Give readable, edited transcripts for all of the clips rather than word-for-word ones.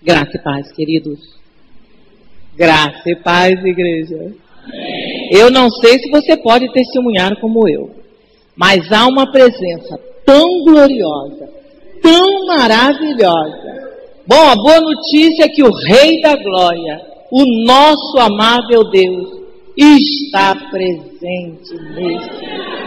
Graça e paz, queridos. Graça e paz, igreja. Eu não sei se você pode testemunhar como eu, mas há uma presença tão gloriosa, tão maravilhosa. Bom, a boa notícia é que o Rei da Glória, o nosso amável Deus, está presente nesse lugar.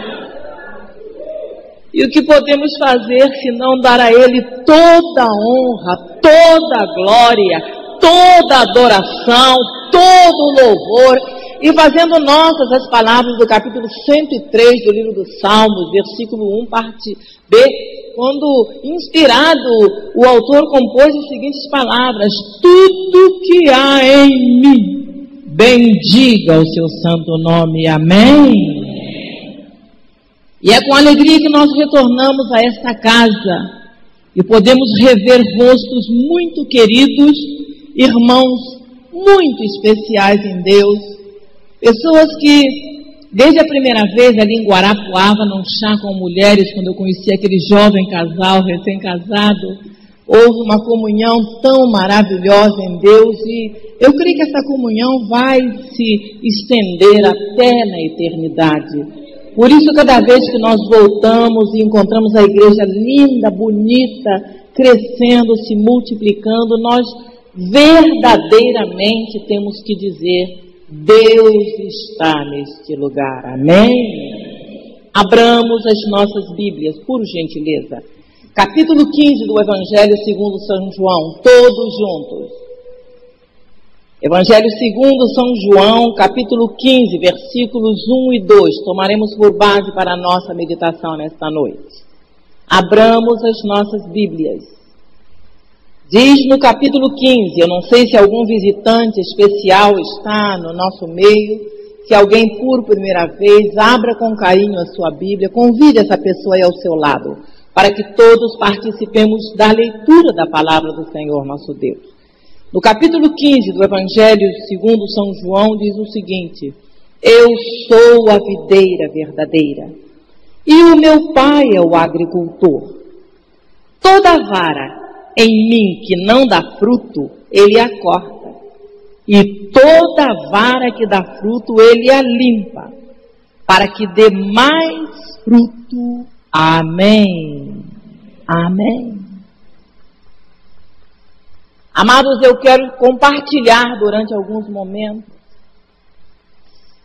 E o que podemos fazer se não dar a Ele toda a honra, toda a glória, toda a adoração, todo o louvor, e fazendo nossas as palavras do capítulo 103 do livro dos Salmos, versículo 1, parte B, quando, inspirado, o autor compôs as seguintes palavras: tudo que há em mim, bendiga o seu santo nome. Amém? E é com alegria que nós retornamos a esta casa e podemos rever rostos muito queridos, irmãos muito especiais em Deus, pessoas que, desde a primeira vez ali em Guarapuava, num chá com mulheres, quando eu conheci aquele jovem casal, recém-casado, houve uma comunhão tão maravilhosa em Deus, e eu creio que essa comunhão vai se estender até na eternidade. Por isso, cada vez que nós voltamos e encontramos a igreja linda, bonita, crescendo, se multiplicando, nós verdadeiramente temos que dizer: Deus está neste lugar. Amém? Abramos as nossas Bíblias, por gentileza. Capítulo 15 do Evangelho segundo São João, todos juntos. Evangelho segundo São João, capítulo 15, versículos 1 e 2. Tomaremos por base para a nossa meditação nesta noite. Abramos as nossas Bíblias. Diz no capítulo 15, eu não sei se algum visitante especial está no nosso meio, se alguém por primeira vez, abra com carinho a sua Bíblia, convide essa pessoa aí ao seu lado, para que todos participemos da leitura da palavra do Senhor nosso Deus. No capítulo 15 do Evangelho segundo São João diz o seguinte: eu sou a videira verdadeira, e o meu pai é o agricultor. Toda vara em mim que não dá fruto, ele a corta, e toda vara que dá fruto, ele a limpa, para que dê mais fruto. Amém. Amém. Amados, eu quero compartilhar durante alguns momentos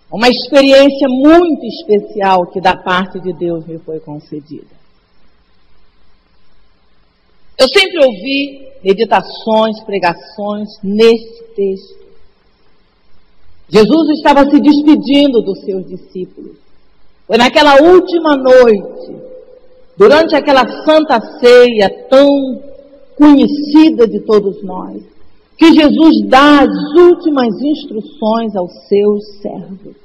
uma experiência muito especial que da parte de Deus me foi concedida. Eu sempre ouvi meditações, pregações nesse texto. Jesus estava se despedindo dos seus discípulos. Foi naquela última noite, durante aquela santa ceia tão conhecida de todos nós, que Jesus dá as últimas instruções aos seus servos.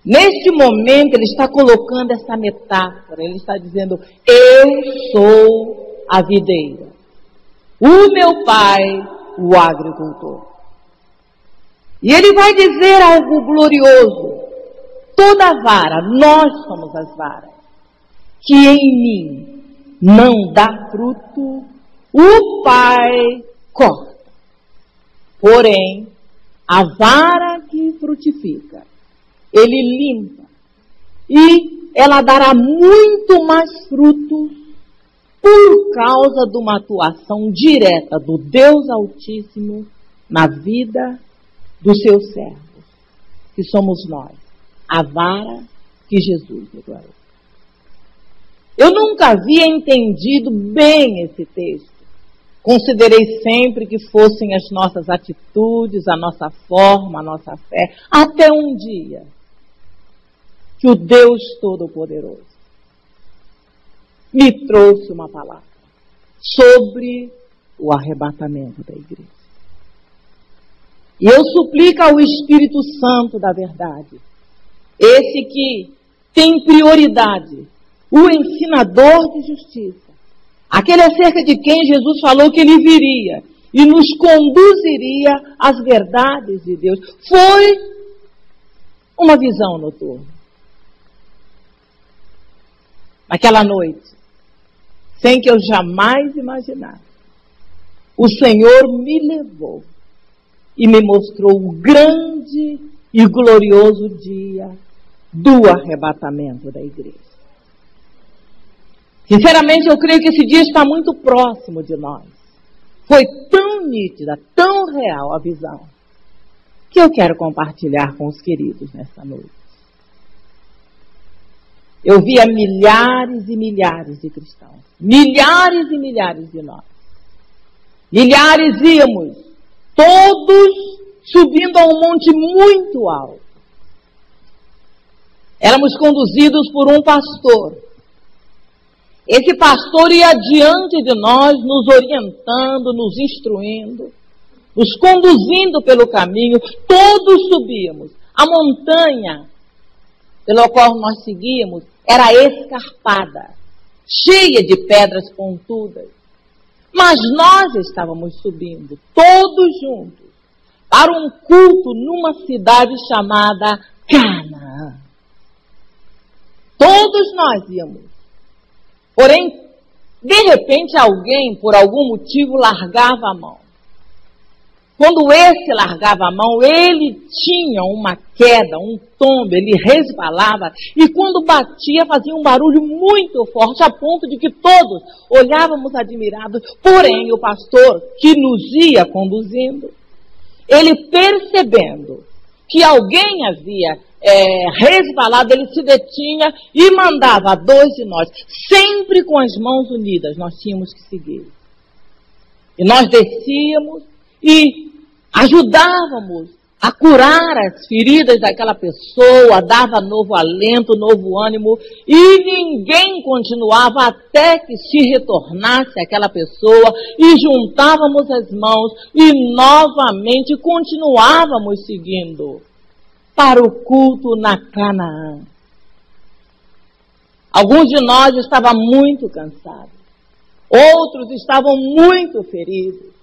Neste momento, ele está colocando essa metáfora, ele está dizendo: eu sou a videira, o meu pai, o agricultor. E ele vai dizer algo glorioso: toda vara, nós somos as varas, que em mim não dá fruto, o Pai corta. Porém, a vara que frutifica, ele limpa, e ela dará muito mais frutos por causa de uma atuação direta do Deus Altíssimo na vida dos seus servos, que somos nós, a vara que Jesus declarou. Eu nunca havia entendido bem esse texto. Considerei sempre que fossem as nossas atitudes, a nossa forma, a nossa fé, até um dia que o Deus Todo-Poderoso me trouxe uma palavra sobre o arrebatamento da igreja. E eu suplico ao Espírito Santo da verdade, esse que tem prioridade, o ensinador de justiça, aquele acerca de quem Jesus falou que ele viria e nos conduziria às verdades de Deus. Foi uma visão noturna. Naquela noite, sem que eu jamais imaginasse, o Senhor me levou e me mostrou o grande e glorioso dia do arrebatamento da igreja. Sinceramente, eu creio que esse dia está muito próximo de nós. Foi tão nítida, tão real a visão, que eu quero compartilhar com os queridos nesta noite. Eu via milhares e milhares de cristãos, milhares e milhares de nós. Milhares íamos, todos subindo a um monte muito alto. Éramos conduzidos por um pastor. Esse pastor ia diante de nós, nos orientando, nos instruindo, nos conduzindo pelo caminho. Todos subíamos. A montanha pela qual nós seguíamos era escarpada, cheia de pedras pontudas. Mas nós estávamos subindo, todos juntos, para um culto numa cidade chamada Canaã. Todos nós íamos. Porém, de repente alguém, por algum motivo, largava a mão. Quando esse largava a mão, ele tinha uma queda, um tombo, ele resvalava e quando batia fazia um barulho muito forte, a ponto de que todos olhávamos admirados. Porém, o pastor que nos ia conduzindo, ele percebendo que alguém havia resvalado, ele se detinha e mandava 2 de nós, sempre com as mãos unidas, nós tínhamos que seguir. E nós descíamos e ajudávamos a curar as feridas daquela pessoa, dava novo alento, novo ânimo, e ninguém continuava até que se retornasse aquela pessoa, e juntávamos as mãos e novamente continuávamos seguindo para o culto na Canaã. Alguns de nós estavam muito cansados, outros estavam muito feridos.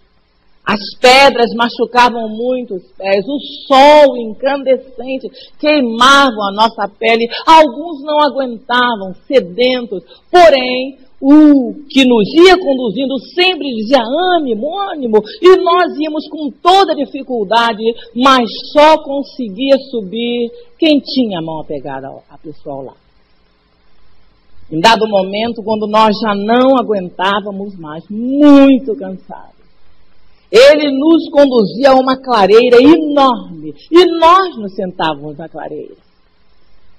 As pedras machucavam muito os pés, o sol incandescente queimava a nossa pele. Alguns não aguentavam, sedentos. Porém, o que nos ia conduzindo sempre dizia ânimo, ânimo. E nós íamos com toda dificuldade, mas só conseguia subir quem tinha a mão apegada à pessoa ao lado. Em dado momento, quando nós já não aguentávamos mais, muito cansados, ele nos conduzia a uma clareira enorme e nós nos sentávamos na clareira.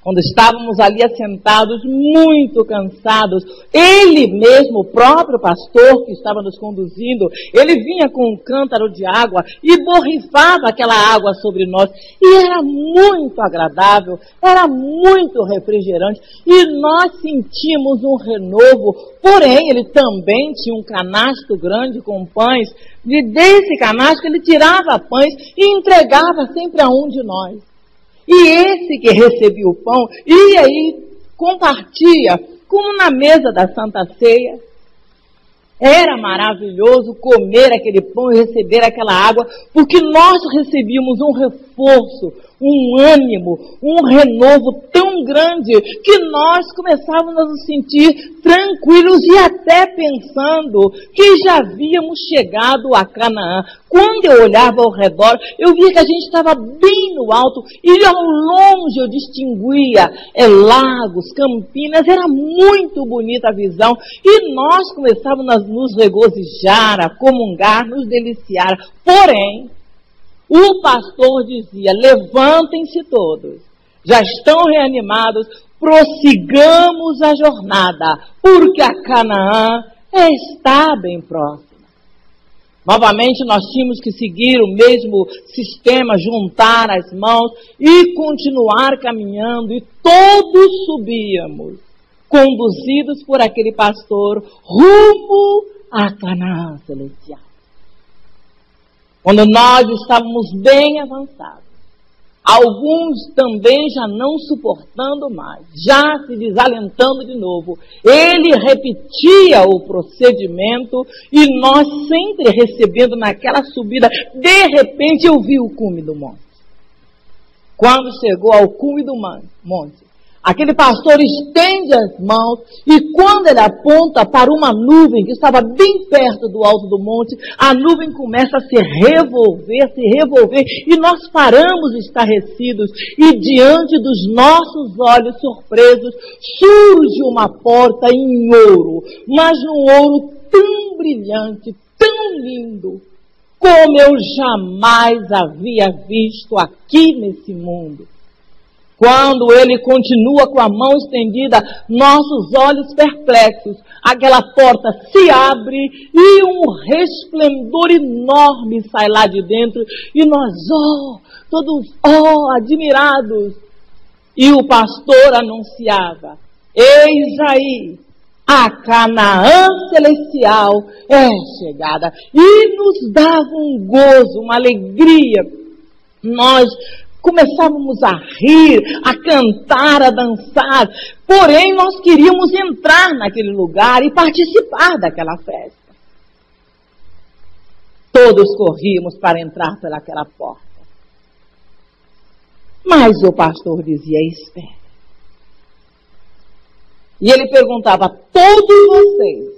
Quando estávamos ali assentados, muito cansados, ele mesmo, o próprio pastor que estava nos conduzindo, ele vinha com um cântaro de água e borrifava aquela água sobre nós. E era muito agradável, era muito refrigerante e nós sentíamos um renovo. Porém, ele também tinha um canasto grande com pães. E desse canasto ele tirava pães e entregava sempre a um de nós. E esse que recebia o pão ia e compartia, como na mesa da Santa Ceia. Era maravilhoso comer aquele pão e receber aquela água, porque nós recebíamos um reforço, um ânimo, um renovo tão grande, que nós começávamos a nos sentir tranquilos e até pensando que já havíamos chegado a Canaã. Quando eu olhava ao redor, eu via que a gente estava bem no alto e ao longe eu distinguia lagos, campinas, era muito bonita a visão e nós começávamos a nos regozijar, a comungar, nos deliciar. Porém, o pastor dizia, levantem-se todos, já estão reanimados, prossigamos a jornada, porque a Canaã está bem próxima. Novamente nós tínhamos que seguir o mesmo sistema, juntar as mãos e continuar caminhando, e todos subíamos, conduzidos por aquele pastor, rumo a Canaã celestial. Quando nós estávamos bem avançados, alguns também já não suportando mais, já se desalentando de novo, ele repetia o procedimento e nós sempre recebendo naquela subida, de repente eu vi o cume do monte. Quando chegou ao cume do monte, Aquele pastor estende as mãos e quando ele aponta para uma nuvem que estava bem perto do alto do monte, a nuvem começa a se revolver, e nós paramos estarrecidos e diante dos nossos olhos surpresos surge uma porta em ouro, mas num ouro tão brilhante, tão lindo, como eu jamais havia visto aqui nesse mundo. Quando ele continua com a mão estendida, nossos olhos perplexos, aquela porta se abre e um resplendor enorme sai lá de dentro e nós, todos, admirados. E o pastor anunciava, eis aí, a Canaã celestial é chegada. E nos dava um gozo, uma alegria. Nós começávamos a rir, a cantar, a dançar. Porém, nós queríamos entrar naquele lugar e participar daquela festa. Todos corríamos para entrar pelaquela porta. Mas o pastor dizia, espere. E ele perguntava, todos vocês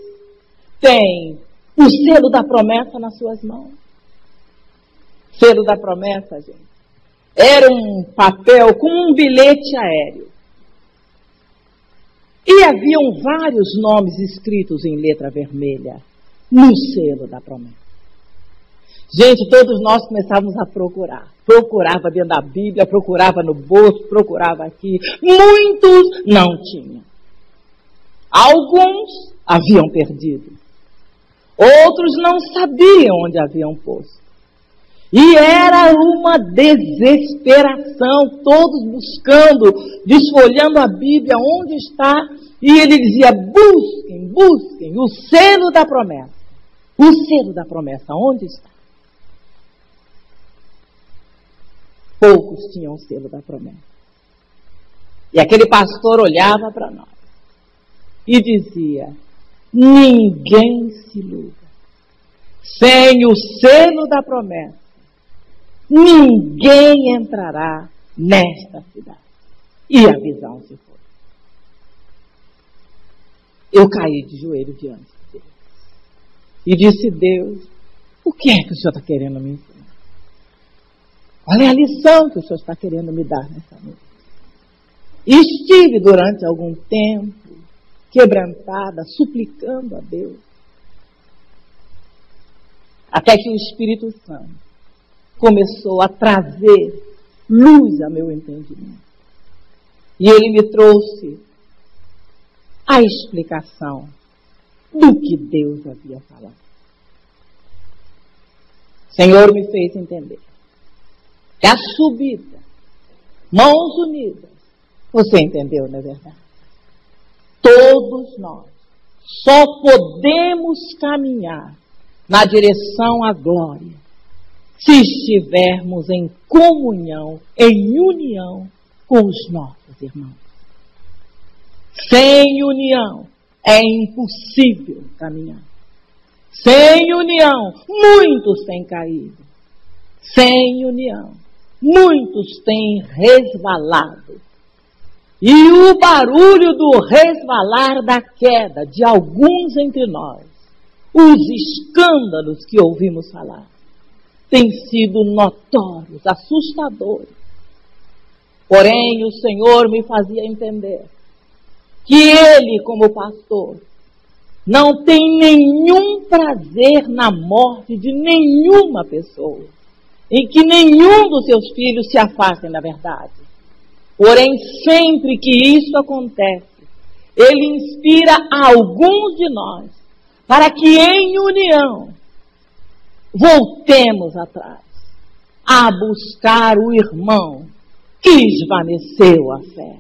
têm o selo da promessa nas suas mãos? Selo da promessa, gente. Era um papel com um bilhete aéreo. E haviam vários nomes escritos em letra vermelha no selo da promessa. Gente, todos nós começávamos a procurar. Procurava dentro da Bíblia, procurava no bolso, procurava aqui. Muitos não tinham. Alguns haviam perdido. Outros não sabiam onde haviam posto. E era uma desesperação, todos buscando, desfolhando a Bíblia, onde está? E ele dizia, busquem, o selo da promessa. O selo da promessa, onde está? Poucos tinham o selo da promessa. E aquele pastor olhava para nós e dizia, ninguém se iluda. Sem o selo da promessa, ninguém entrará nesta cidade. E a visão se foi. Eu caí de joelho diante de Deus. E disse, Deus, o que é que o Senhor está querendo me ensinar? Qual é a lição que o Senhor está querendo me dar nessa noite? E estive durante algum tempo quebrantada, suplicando a Deus. Até que o Espírito Santo começou a trazer luz a meu entendimento. E ele me trouxe a explicação do que Deus havia falado. O Senhor me fez entender que a subida, mãos unidas, você entendeu, não é verdade? Todos nós só podemos caminhar na direção à glória se estivermos em comunhão, em união com os nossos irmãos. Sem união é impossível caminhar. Sem união, muitos têm caído. Sem união, muitos têm resvalado. E o barulho do resvalar da queda de alguns entre nós, os escândalos que ouvimos falar, têm sido notórios, assustadores. Porém, o Senhor me fazia entender que Ele, como pastor, não tem nenhum prazer na morte de nenhuma pessoa, em que nenhum dos seus filhos se afastem da verdade. Porém, sempre que isso acontece, Ele inspira a alguns de nós para que em união voltemos atrás a buscar o irmão que esvaneceu a fé,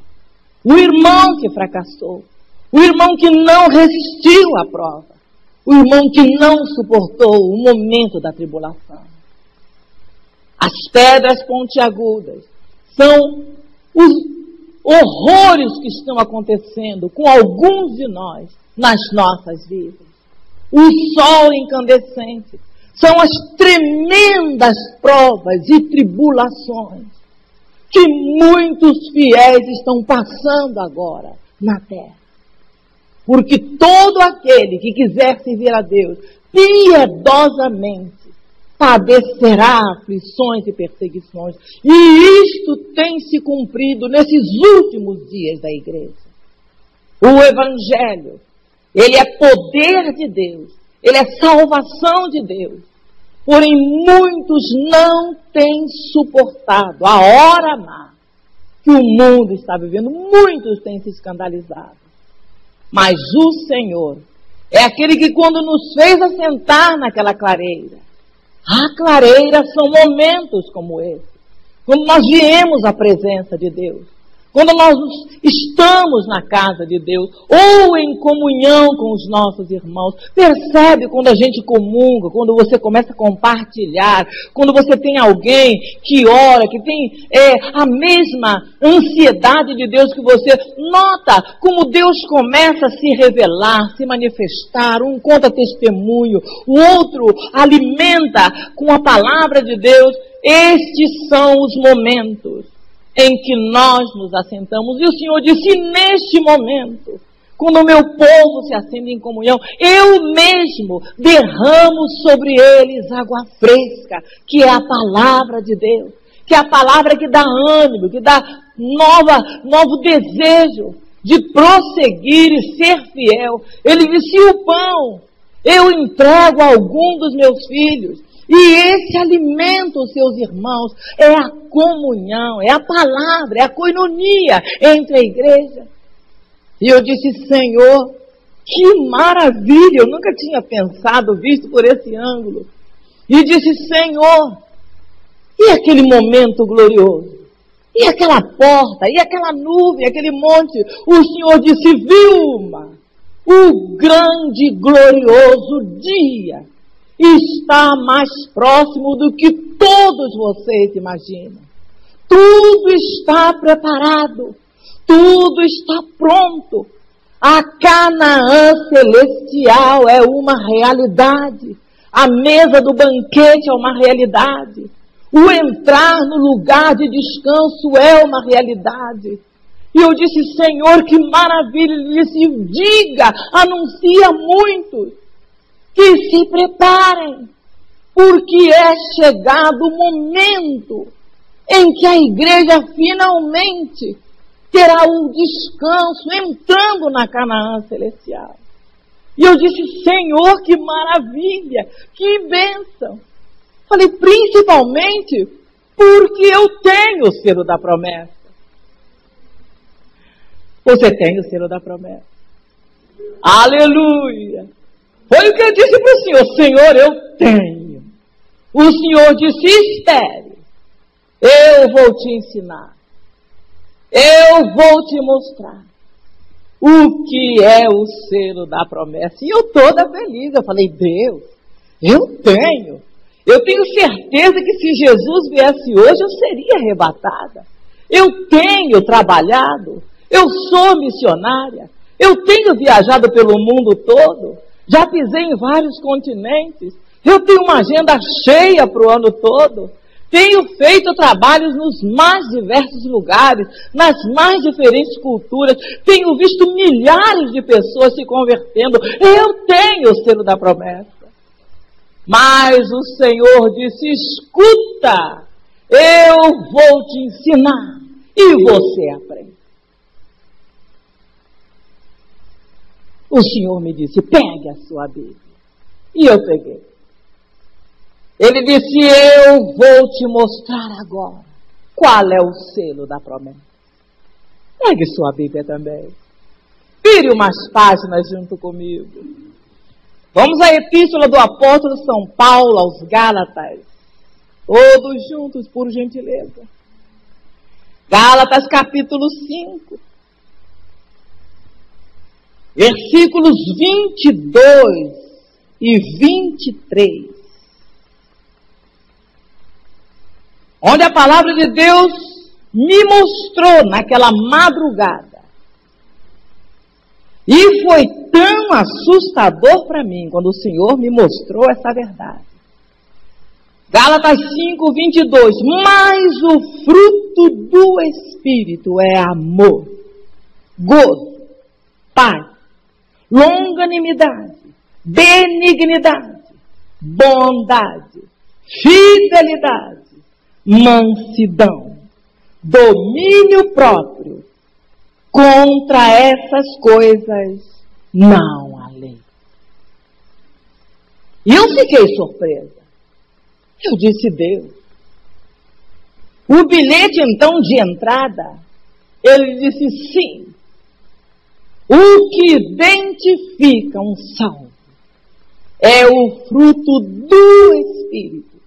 o irmão que fracassou, o irmão que não resistiu à prova, o irmão que não suportou o momento da tribulação. As pedras pontiagudas são os horrores que estão acontecendo com alguns de nós nas nossas vidas. O sol incandescente são as tremendas provas e tribulações. que muitos fiéis estão passando agora na terra. Porque todo aquele que quiser servir a Deus piedosamente padecerá aflições e perseguições. E isto tem se cumprido nesses últimos dias da igreja. O Evangelho, ele é poder de Deus, ele é salvação de Deus. Porém, muitos não têm suportado a hora má que o mundo está vivendo. Muitos têm se escandalizado. Mas o Senhor é aquele que, quando nos fez assentar naquela clareira, a clareira são momentos como esse, quando nós viemos à presença de Deus, quando nós estamos na casa de Deus, ou em comunhão com os nossos irmãos. Percebe quando a gente comunga, quando você começa a compartilhar, quando você tem alguém que ora, que tem a mesma ansiedade de Deus que você, nota como Deus começa a se revelar, se manifestar, um conta testemunho, o outro alimenta com a palavra de Deus. Estes são os momentos em que nós nos assentamos. E o Senhor disse, neste momento, quando o meu povo se assenta em comunhão, eu mesmo derramo sobre eles água fresca, que é a palavra de Deus, que é a palavra que dá ânimo, que dá novo desejo de prosseguir e ser fiel. Ele disse, o pão eu entrego a algum dos meus filhos, e esse alimenta os seus irmãos. É a comunhão, é a palavra, é a coinonia entre a igreja. E eu disse, Senhor, que maravilha, eu nunca tinha pensado, visto por esse ângulo. E disse, Senhor, e aquele momento glorioso? E aquela porta, e aquela nuvem, aquele monte? O Senhor disse, Vilma, o grande glorioso dia está mais próximo do que todos vocês imaginam. Tudo está preparado, tudo está pronto. A Canaã celestial é uma realidade. A mesa do banquete é uma realidade. O entrar no lugar de descanso é uma realidade. E eu disse, Senhor, que maravilha. Ele disse, diga, anuncia muitos que se preparem, porque é chegado o momento em que a igreja finalmente terá o descanso entrando na Canaã celestial. E eu disse, Senhor, que maravilha, que bênção. Falei, principalmente porque eu tenho o selo da promessa. Você tem o selo da promessa. Aleluia. Foi o que eu disse para o Senhor, Senhor, eu tenho. O Senhor disse, espere, eu vou te ensinar, eu vou te mostrar o que é o selo da promessa. E eu toda feliz, eu falei, Deus, eu tenho certeza que se Jesus viesse hoje, eu seria arrebatada. Eu tenho trabalhado, eu sou missionária, eu tenho viajado pelo mundo todo, já pisei em vários continentes, eu tenho uma agenda cheia para o ano todo, tenho feito trabalhos nos mais diversos lugares, nas mais diferentes culturas, tenho visto milhares de pessoas se convertendo, eu tenho o selo da promessa. Mas o Senhor disse, escuta, eu vou te ensinar e você aprende. O Senhor me disse, pegue a sua Bíblia. E eu peguei. Ele disse, eu vou te mostrar agora qual é o selo da promessa. Pegue sua Bíblia também. Vire umas páginas junto comigo. Vamos à epístola do apóstolo São Paulo aos Gálatas. Todos juntos, por gentileza. Gálatas capítulo 5. Versículos 22 e 23. Onde a palavra de Deus me mostrou naquela madrugada. E foi tão assustador para mim quando o Senhor me mostrou essa verdade. Gálatas 5:22. Mas o fruto do Espírito é amor, gozo, paz, longanimidade, benignidade, bondade, fidelidade, mansidão, domínio próprio. Contra essas coisas não há lei. E eu fiquei surpresa. Eu disse, Deus. O bilhete, então, de entrada, ele disse sim. O que identifica um salvo é o fruto do Espírito.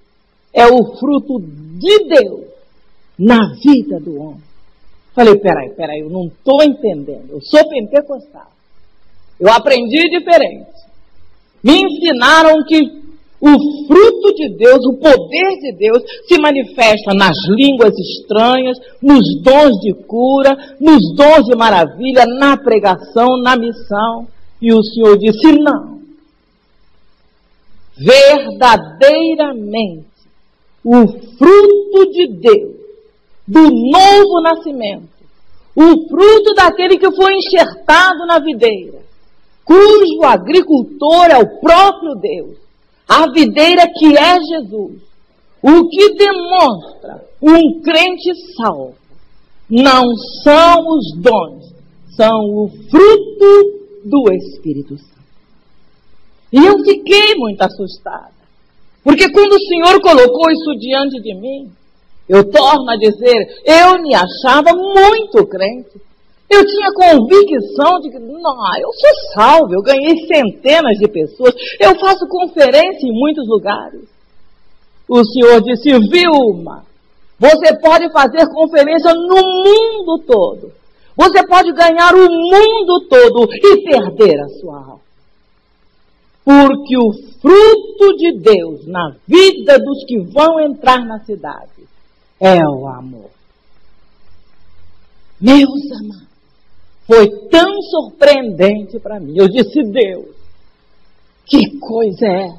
É o fruto de Deus na vida do homem. Falei, peraí, eu não estou entendendo. Eu sou pentecostal. Eu aprendi diferente. Me ensinaram que o fruto de Deus, o poder de Deus, se manifesta nas línguas estranhas, nos dons de cura, nos dons de maravilha, na pregação, na missão. E o Senhor disse, não. Verdadeiramente, o fruto de Deus, do novo nascimento, o fruto daquele que foi enxertado na videira, cujo agricultor é o próprio Deus, a videira que é Jesus, o que demonstra um crente salvo, não são os dons, são o fruto do Espírito Santo. E eu fiquei muito assustada, porque quando o Senhor colocou isso diante de mim, eu torno a dizer, eu me achava muito crente. Eu tinha convicção de que, não, eu sou salvo, eu ganhei centenas de pessoas, eu faço conferência em muitos lugares. O Senhor disse, Vilma, você pode fazer conferência no mundo todo. Você pode ganhar o mundo todo e perder a sua alma. Porque o fruto de Deus na vida dos que vão entrar na cidade é o amor. Meus amados, foi tão surpreendente para mim. Eu disse, Deus, que coisa é?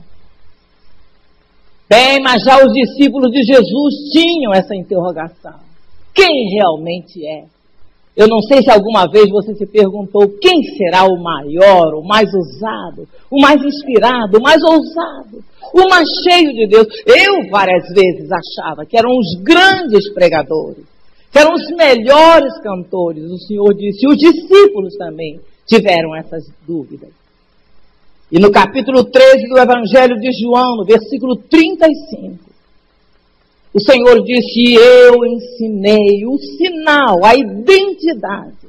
Bem, mas já os discípulos de Jesus tinham essa interrogação. Quem realmente é? Eu não sei se alguma vez você se perguntou quem será o maior, o mais ousado, o mais inspirado, o mais ousado, o mais cheio de Deus. Eu várias vezes achava que eram os grandes pregadores, que eram os melhores cantores. O Senhor disse, e os discípulos também tiveram essas dúvidas. E no capítulo 13 do Evangelho de João, no versículo 35, o Senhor disse, eu ensinei o sinal, a identidade.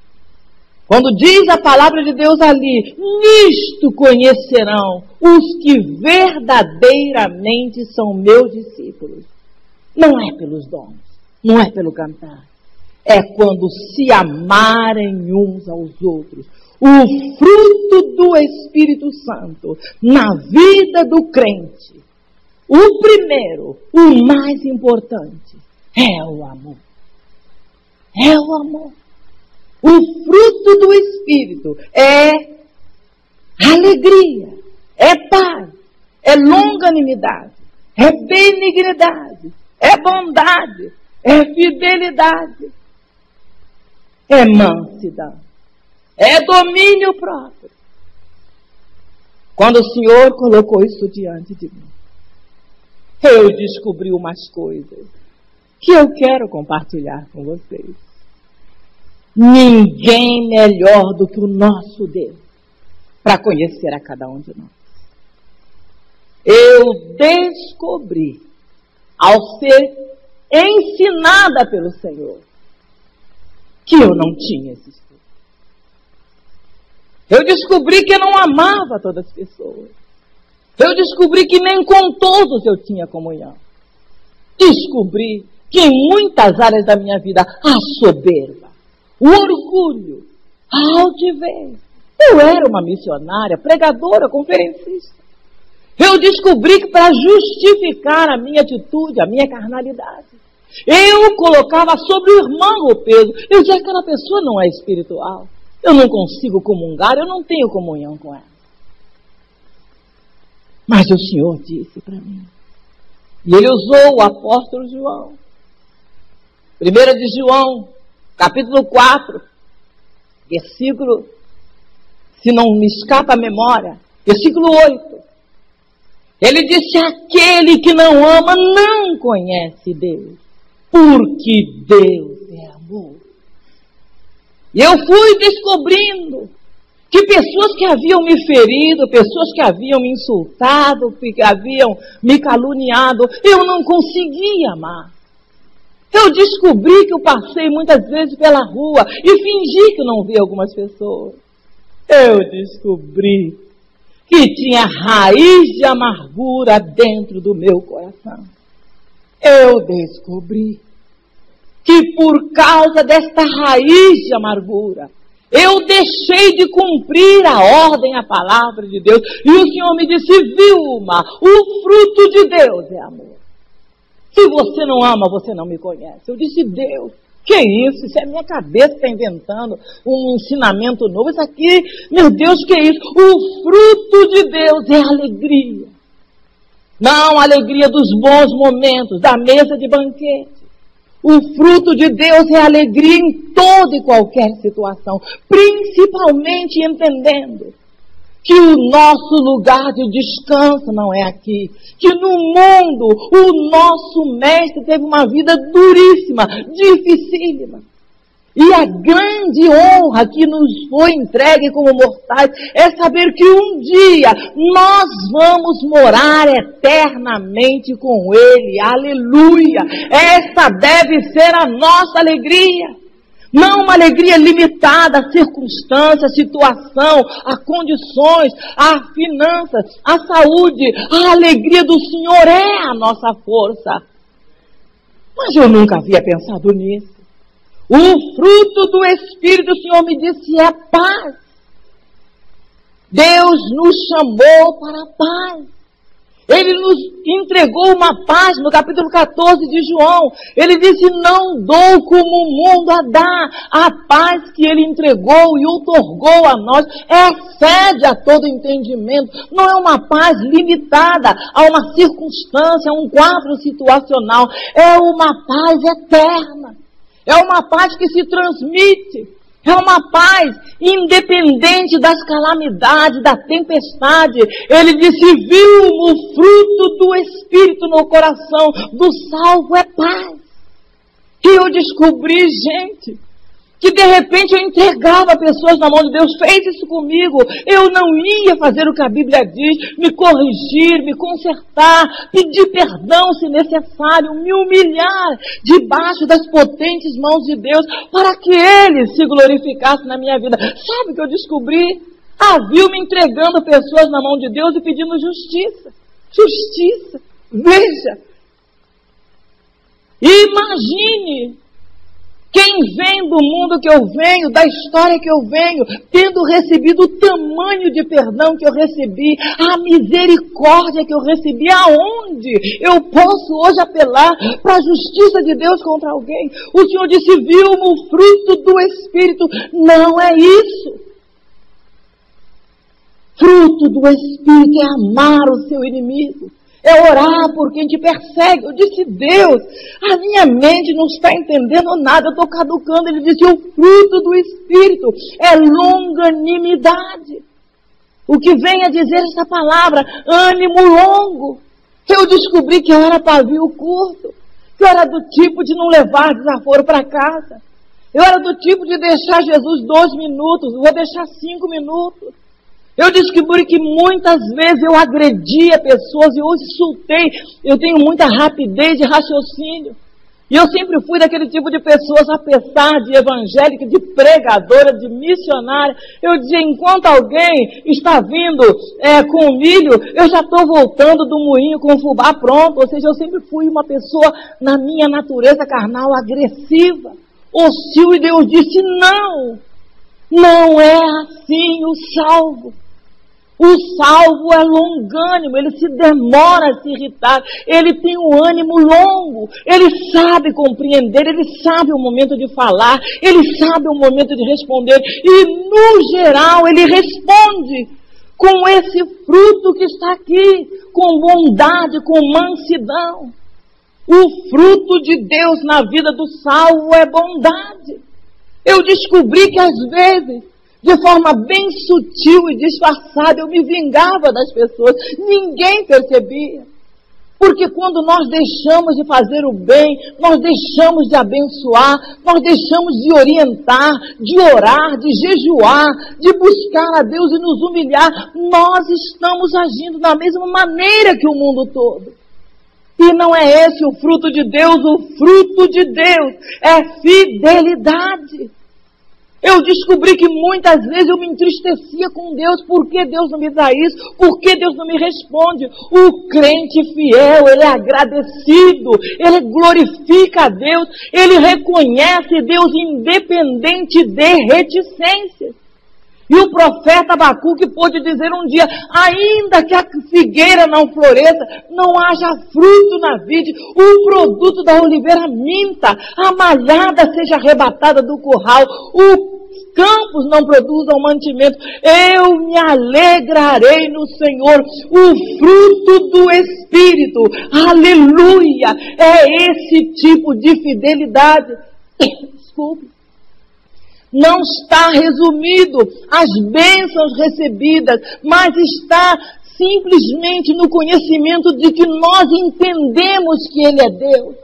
Quando diz a palavra de Deus ali, nisto conhecerão os que verdadeiramente são meus discípulos. Não é pelos dons, não é pelo cantar. É quando se amarem uns aos outros. O fruto do Espírito Santo na vida do crente. O primeiro, o mais importante, é o amor. É o amor. O fruto do Espírito é alegria, é paz, é longanimidade, é benignidade, é bondade, é fidelidade, é mansidão, é domínio próprio. Quando o Senhor colocou isso diante de mim, eu descobri umas coisas que eu quero compartilhar com vocês. Ninguém melhor do que o nosso Deus para conhecer a cada um de nós. Eu descobri, ao ser ensinada pelo Senhor, que eu não tinha esse estudo. Eu descobri que eu não amava todas as pessoas. Eu descobri que nem com todos eu tinha comunhão. Descobri que em muitas áreas da minha vida, a soberba, o orgulho, a altivez. Eu era uma missionária, pregadora, conferencista. Eu descobri que para justificar a minha atitude, a minha carnalidade, eu colocava sobre o irmão o peso. Eu dizia, aquela pessoa não é espiritual. Eu não consigo comungar, eu não tenho comunhão com ela. Mas o Senhor disse para mim, E ele usou o apóstolo João. 1 de João, capítulo 4, versículo, se não me escapa a memória, versículo 8. Ele disse: aquele que não ama não conhece Deus, porque Deus é amor. E eu fui descobrindo que pessoas que haviam me ferido, pessoas que haviam me insultado, que haviam me caluniado, eu não conseguia amar. Eu descobri que eu passei muitas vezes pela rua e fingi que não vi algumas pessoas. Eu descobri que tinha raiz de amargura dentro do meu coração. Eu descobri que por causa desta raiz de amargura, eu deixei de cumprir a ordem, a palavra de Deus. E o Senhor me disse: Vilma, o fruto de Deus é amor. Se você não ama, você não me conhece. Eu disse: Deus, que isso? Isso é minha cabeça que está inventando um ensinamento novo. Isso aqui, meu Deus, que isso? O fruto de Deus é alegria. Não a alegria dos bons momentos, da mesa de banquete. O fruto de Deus é alegria em toda e qualquer situação, principalmente entendendo que o nosso lugar de descanso não é aqui, que no mundo o nosso mestre teve uma vida duríssima, dificílima. E a grande honra que nos foi entregue como mortais é saber que um dia nós vamos morar eternamente com Ele. Aleluia! Essa deve ser a nossa alegria. Não uma alegria limitada a circunstância, a situação, a condições, a finanças, a saúde. A alegria do Senhor é a nossa força. Mas eu nunca havia pensado nisso. O fruto do Espírito, o Senhor me disse, é paz. Deus nos chamou para a paz. Ele nos entregou uma paz no capítulo 14 de João. Ele disse: não dou como o mundo a dá. A paz que ele entregou e outorgou a nós excede a todo entendimento. Não é uma paz limitada a uma circunstância, a um quadro situacional. É uma paz eterna. É uma paz que se transmite. É uma paz independente das calamidades, da tempestade. Ele disse: viu o fruto do Espírito no coração do salvo é paz. E eu descobri, gente, que de repente eu entregava pessoas na mão de Deus. Fez isso comigo. Eu não ia fazer o que a Bíblia diz, me corrigir, me consertar, pedir perdão se necessário, me humilhar debaixo das potentes mãos de Deus, para que Ele se glorificasse na minha vida. Sabe o que eu descobri? Havia me entregando pessoas na mão de Deus e pedindo justiça. Justiça. Veja. Imagine quem vem do mundo que eu venho, da história que eu venho, tendo recebido o tamanho de perdão que eu recebi, a misericórdia que eu recebi, aonde eu posso hoje apelar para a justiça de Deus contra alguém? O Senhor disse: viu o fruto do Espírito. Não é isso. Fruto do Espírito é amar o seu inimigo. É orar por quem te persegue. Eu disse: Deus, a minha mente não está entendendo nada, eu estou caducando. Ele disse: o fruto do Espírito é longanimidade. O que vem a dizer essa palavra? Ânimo longo. Eu descobri que eu era pavio curto, que eu era do tipo de não levar desaforo para casa. Eu era do tipo de deixar Jesus 2 minutos, vou deixar 5 minutos. Eu descobri que muitas vezes eu agredia pessoas, eu insultei, eu tenho muita rapidez de raciocínio. E eu sempre fui daquele tipo de pessoas, apesar de evangélica, de pregadora, de missionária. Eu dizia: enquanto alguém está vindo com milho, eu já estou voltando do moinho com o fubá pronto. Ou seja, eu sempre fui uma pessoa, na minha natureza carnal, agressiva, hostil. E Deus disse: não, não é assim o salvo. O salvo é longânimo, ele se demora a se irritar, ele tem um ânimo longo, ele sabe compreender, ele sabe o momento de falar, ele sabe o momento de responder, e no geral ele responde com esse fruto que está aqui, com bondade, com mansidão. O fruto de Deus na vida do salvo é bondade. Eu descobri que às vezes, de forma bem sutil e disfarçada, eu me vingava das pessoas. Ninguém percebia. Porque quando nós deixamos de fazer o bem, nós deixamos de abençoar, nós deixamos de orientar, de orar, de jejuar, de buscar a Deus e nos humilhar, nós estamos agindo da mesma maneira que o mundo todo. E não é esse o fruto de Deus. O fruto de Deus é fidelidade. Eu descobri que muitas vezes eu me entristecia com Deus. Por que Deus não me dá isso? Por que Deus não me responde? O crente fiel, ele é agradecido, ele glorifica a Deus, ele reconhece Deus independente de reticências. E o profeta Abacuque pôde dizer um dia, ainda que a figueira não floresça, não haja fruto na vide, o produto da oliveira minta, a malhada seja arrebatada do curral, os campos não produzam mantimento, eu me alegrarei no Senhor, o fruto do Espírito, aleluia, é esse tipo de fidelidade. Desculpe. Não está resumido as bênçãos recebidas, mas está simplesmente no conhecimento de que nós entendemos que Ele é Deus.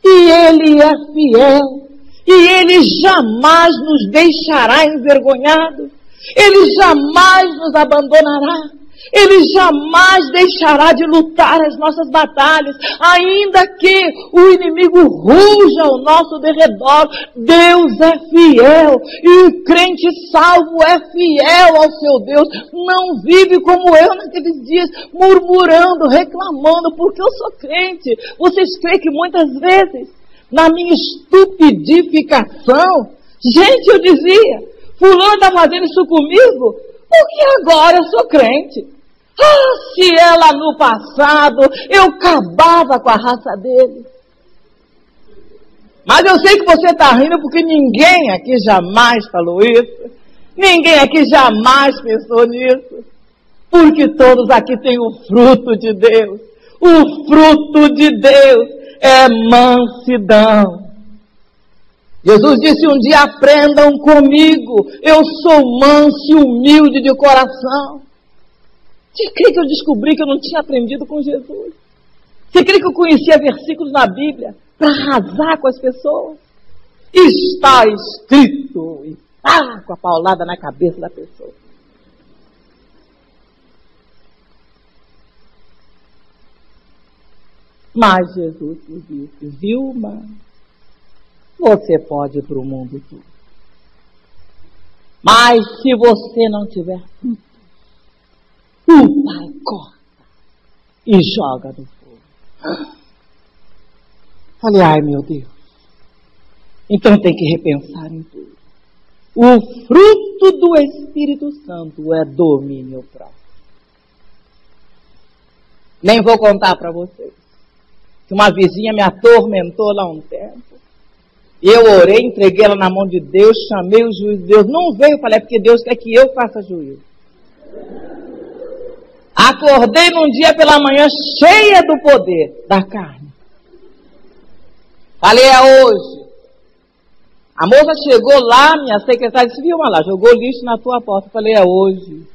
E Ele é fiel. E Ele jamais nos deixará envergonhados. Ele jamais nos abandonará. Ele jamais deixará de lutar as nossas batalhas, ainda que o inimigo ruja ao nosso derredor. Deus é fiel, e o crente salvo é fiel ao seu Deus. Não vive como eu naqueles dias, murmurando, reclamando, porque eu sou crente. Vocês creem que muitas vezes, na minha estupidificação, gente, eu dizia, fulano está fazendo isso comigo, porque agora eu sou crente. Ah, se ela no passado, eu acabava com a raça dele. Mas eu sei que você está rindo porque ninguém aqui jamais falou isso. Ninguém aqui jamais pensou nisso. Porque todos aqui têm o fruto de Deus. O fruto de Deus é mansidão. Jesus disse um dia, aprendam comigo, eu sou manso e humilde de coração. Você crê que eu descobri que eu não tinha aprendido com Jesus? Você crê que eu conhecia versículos na Bíblia para arrasar com as pessoas? Está escrito, e pá, com a paulada na cabeça da pessoa. Mas Jesus disse, Vilma, você pode ir para o mundo todo. Mas se você não tiver fruto, o Pai corta e joga no fogo. Falei, ai meu Deus. Então tem que repensar em tudo. O fruto do Espírito Santo é domínio próprio. Nem vou contar para vocês que uma vizinha me atormentou lá um tempo. Eu orei, entreguei ela na mão de Deus, chamei o juiz. Deus não veio, falei, é porque Deus quer que eu faça juízo. Acordei num dia pela manhã cheia do poder da carne. Falei, é hoje. A moça chegou lá, minha secretária disse, viu, lá, jogou lixo na tua porta. Falei, é hoje.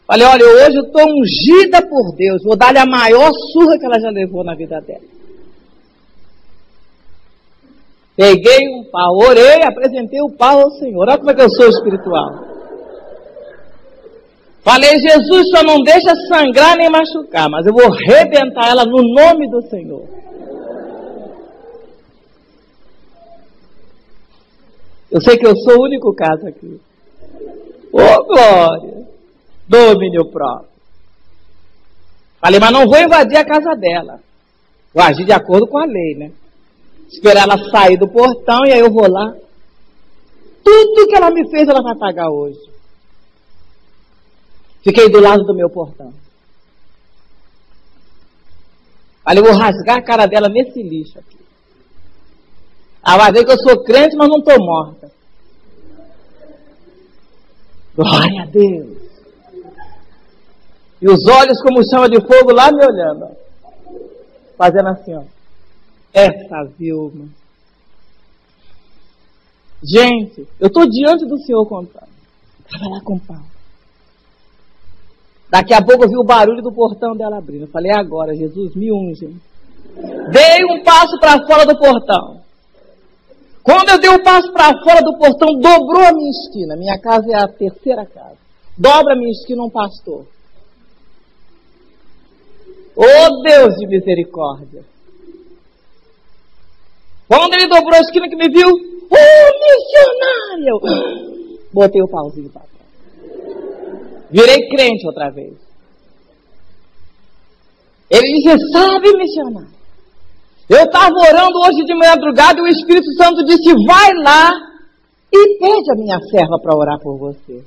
Falei, olha, hoje eu estou ungida por Deus, vou dar-lhe a maior surra que ela já levou na vida dela. Peguei um pau, orei, apresentei o pau ao Senhor. Olha como é que eu sou espiritual. Falei, Jesus, só não deixa sangrar nem machucar, mas eu vou arrebentar ela no nome do Senhor. Eu sei que eu sou o único caso aqui. Ô, glória! Domínio próprio. Falei, mas não vou invadir a casa dela. Vou agir de acordo com a lei, né? Esperar ela sair do portão e aí eu vou lá. Tudo que ela me fez, ela vai pagar hoje. Fiquei do lado do meu portão. Falei, eu vou rasgar a cara dela nesse lixo aqui. Ela vai ver que eu sou crente, mas não estou morta. Glória a Deus. E os olhos como chama de fogo lá me olhando, ó. Fazendo assim, ó. Essa Vilma. Gente, eu estou diante do Senhor contando. Estava lá com o Paulo. Daqui a pouco eu vi o barulho do portão dela abrindo. Eu falei, agora, Jesus, me unge. Dei um passo para fora do portão. Quando eu dei um passo para fora do portão, dobrou a minha esquina. Minha casa é a terceira casa. Dobra a minha esquina um pastor. Oh, Deus de misericórdia. Quando ele dobrou a esquina que me viu, missionário! Botei o pauzinho para trás. Virei crente outra vez. Ele disse, sabe, missionário, eu estava orando hoje de madrugada e o Espírito Santo disse, vai lá e pede a minha serva para orar por você.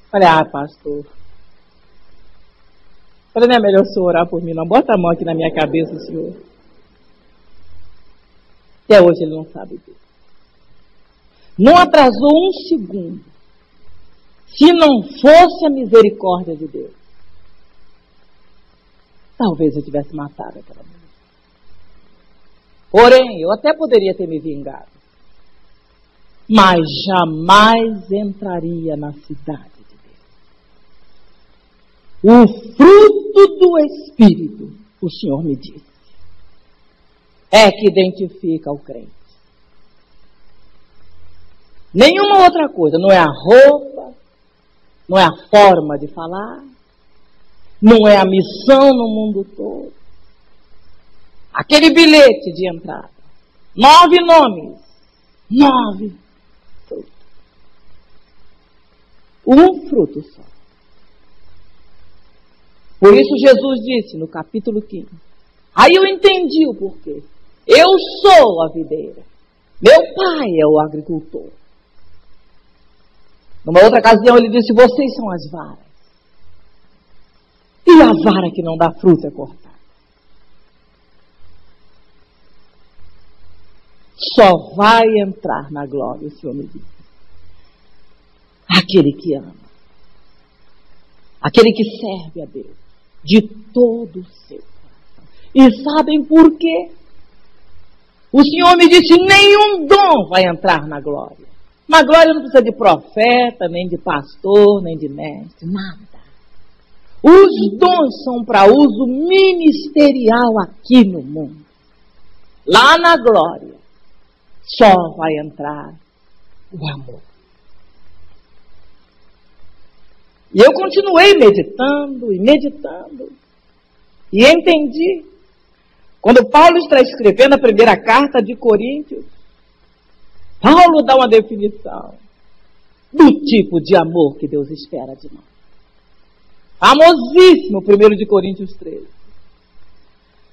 Falei, pastor. Falei, não é melhor o senhor orar por mim, não. Bota a mão aqui na minha cabeça, senhor. Até hoje ele não sabe disso. Não atrasou um segundo. Se não fosse a misericórdia de Deus, talvez eu tivesse matado aquela mulher. Porém, eu até poderia ter me vingado. Mas jamais entraria na cidade. O fruto do Espírito, o Senhor me disse, é que identifica o crente. Nenhuma outra coisa, não é a roupa, não é a forma de falar, não é a missão no mundo todo. Aquele bilhete de entrada, 9 nomes, 9 frutos. Um fruto só. Por isso Jesus disse no capítulo 15. Aí eu entendi o porquê. Eu sou a videira. Meu pai é o agricultor. Numa outra ocasião ele disse, vocês são as varas. E a vara que não dá fruto é cortada. Só vai entrar na glória, o Senhor me disse. Aquele que ama. Aquele que serve a Deus. De todo o seu coração. E sabem por quê? O Senhor me disse, nenhum dom vai entrar na glória. Na glória não precisa de profeta, nem de pastor, nem de mestre, nada. Os dons são para uso ministerial aqui no mundo. Lá na glória, só vai entrar o amor. E eu continuei meditando e meditando. E entendi. Quando Paulo está escrevendo a primeira carta de Coríntios, Paulo dá uma definição do tipo de amor que Deus espera de nós. Famosíssimo, 1 de Coríntios 13.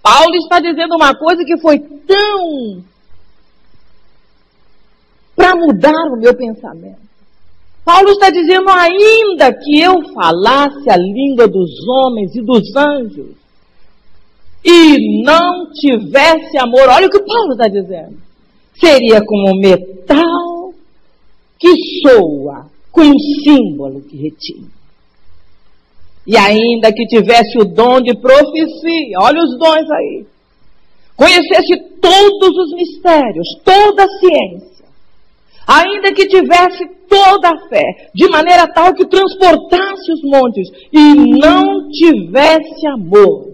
Paulo está dizendo uma coisa que foi tão para mudar o meu pensamento. Paulo está dizendo, ainda que eu falasse a língua dos homens e dos anjos, e não tivesse amor, olha o que Paulo está dizendo, seria como metal que soa com um símbolo que retinha. E ainda que tivesse o dom de profecia, olha os dons aí, conhecesse todos os mistérios, toda a ciência, ainda que tivesse toda a fé, de maneira tal que transportasse os montes, e não tivesse amor,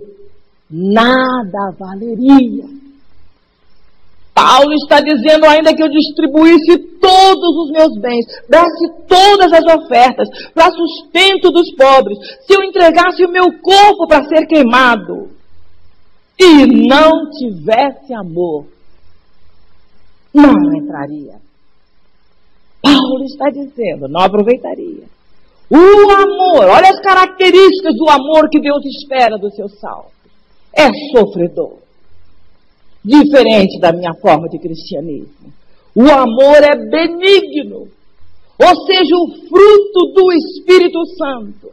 nada valeria. Paulo está dizendo, ainda que eu distribuísse todos os meus bens, desse todas as ofertas para sustento dos pobres, se eu entregasse o meu corpo para ser queimado, e não tivesse amor, não entraria. Paulo está dizendo, não aproveitaria. O amor, olha as características do amor que Deus espera dos seus salvos. É sofredor. Diferente da minha forma de cristianismo. O amor é benigno. Ou seja, o fruto do Espírito Santo.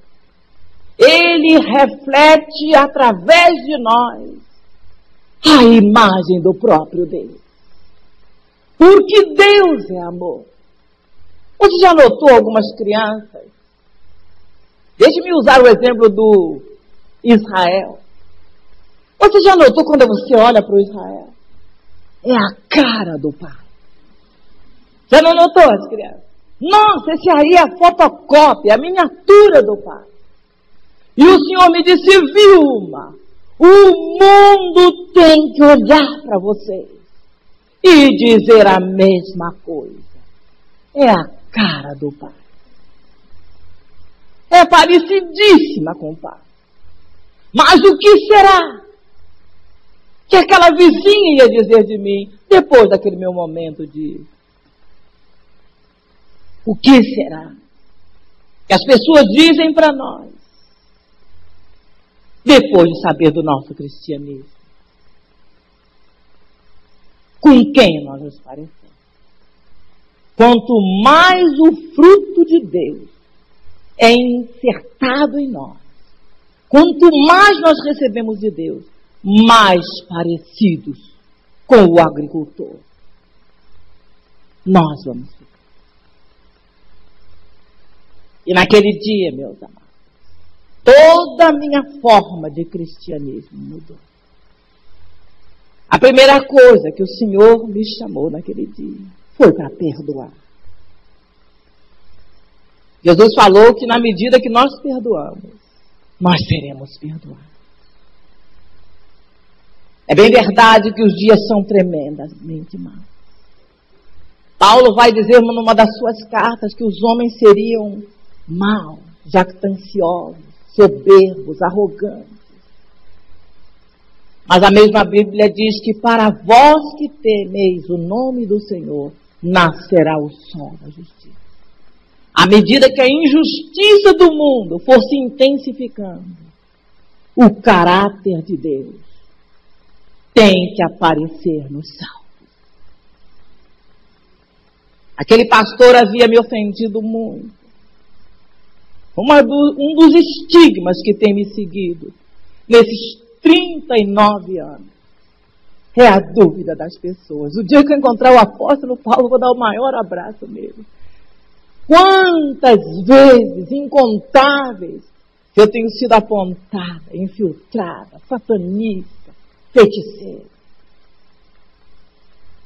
Ele reflete através de nós a imagem do próprio Deus. Porque Deus é amor. Você já notou algumas crianças? Deixe-me usar o exemplo do Israel. Você já notou quando você olha para o Israel? É a cara do pai. Já não notou, as crianças? Nossa, esse aí é a fotocópia, a miniatura do pai. E o Senhor me disse, Vilma, o mundo tem que olhar para vocês e dizer a mesma coisa. É a cara do pai. É parecidíssima com o pai. Mas o que será que aquela vizinha ia dizer de mim depois daquele meu momento de... O que será que as pessoas dizem para nós depois de saber do nosso cristianismo? Com quem nós nos parecemos? Quanto mais o fruto de Deus é insertado em nós, quanto mais nós recebemos de Deus, mais parecidos com o agricultor nós vamos ficar. E naquele dia, meus amados, toda a minha forma de cristianismo mudou. A primeira coisa que o Senhor me chamou naquele dia foi para perdoar. Jesus falou que na medida que nós perdoamos, nós seremos perdoados. É bem verdade que os dias são tremendamente maus. Paulo vai dizer numa das suas cartas que os homens seriam maus, jactanciosos, soberbos, arrogantes. Mas a mesma Bíblia diz que para vós que temeis o nome do Senhor, nascerá o sol da justiça. À medida que a injustiça do mundo for se intensificando, o caráter de Deus tem que aparecer no salmo. Aquele pastor havia me ofendido muito. Um dos estigmas que tem me seguido nesses 39 anos é a dúvida das pessoas. O dia que eu encontrar o apóstolo Paulo, eu vou dar o maior abraço nele. Quantas vezes, incontáveis, eu tenho sido apontada, infiltrada, satanista, feiticeira.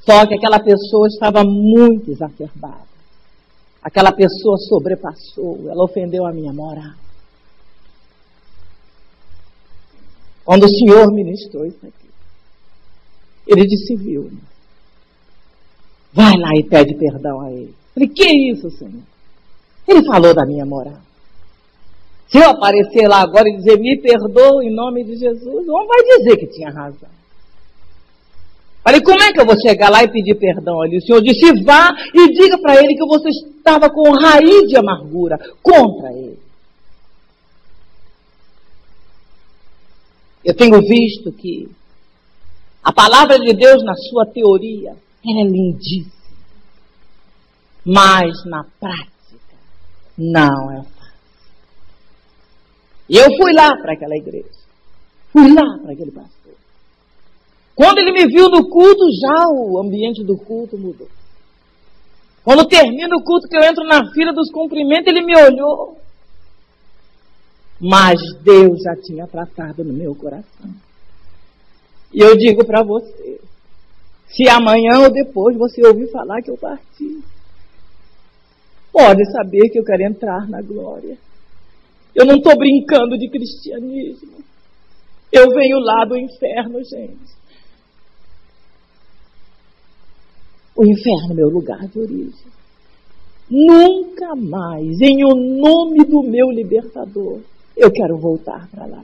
Só que aquela pessoa estava muito exacerbada. Aquela pessoa sobrepassou, ela ofendeu a minha moral. Quando o Senhor ministrou isso aqui, ele disse, Vilma, vai lá e pede perdão a ele. Eu falei, que isso, Senhor? Ele falou da minha moral. Se eu aparecer lá agora e dizer, me perdoa em nome de Jesus, o homem vai dizer que tinha razão. Falei, como é que eu vou chegar lá e pedir perdão ali? O Senhor disse, vá e diga para ele que você estava com raiz de amargura contra ele. Eu tenho visto que a palavra de Deus, na sua teoria, ela é lindíssima. Mas na prática, não é fácil. E eu fui lá para aquela igreja. Fui lá para aquele pastor. Quando ele me viu no culto, já o ambiente do culto mudou. Quando termina o culto, que eu entro na fila dos cumprimentos, ele me olhou. Mas Deus já tinha tratado no meu coração. E eu digo para você, se amanhã ou depois você ouvir falar que eu parti, pode saber que eu quero entrar na glória. Eu não estou brincando de cristianismo. Eu venho lá do inferno, gente. O inferno é meu lugar de origem. Nunca mais, em o nome do meu libertador, eu quero voltar para lá.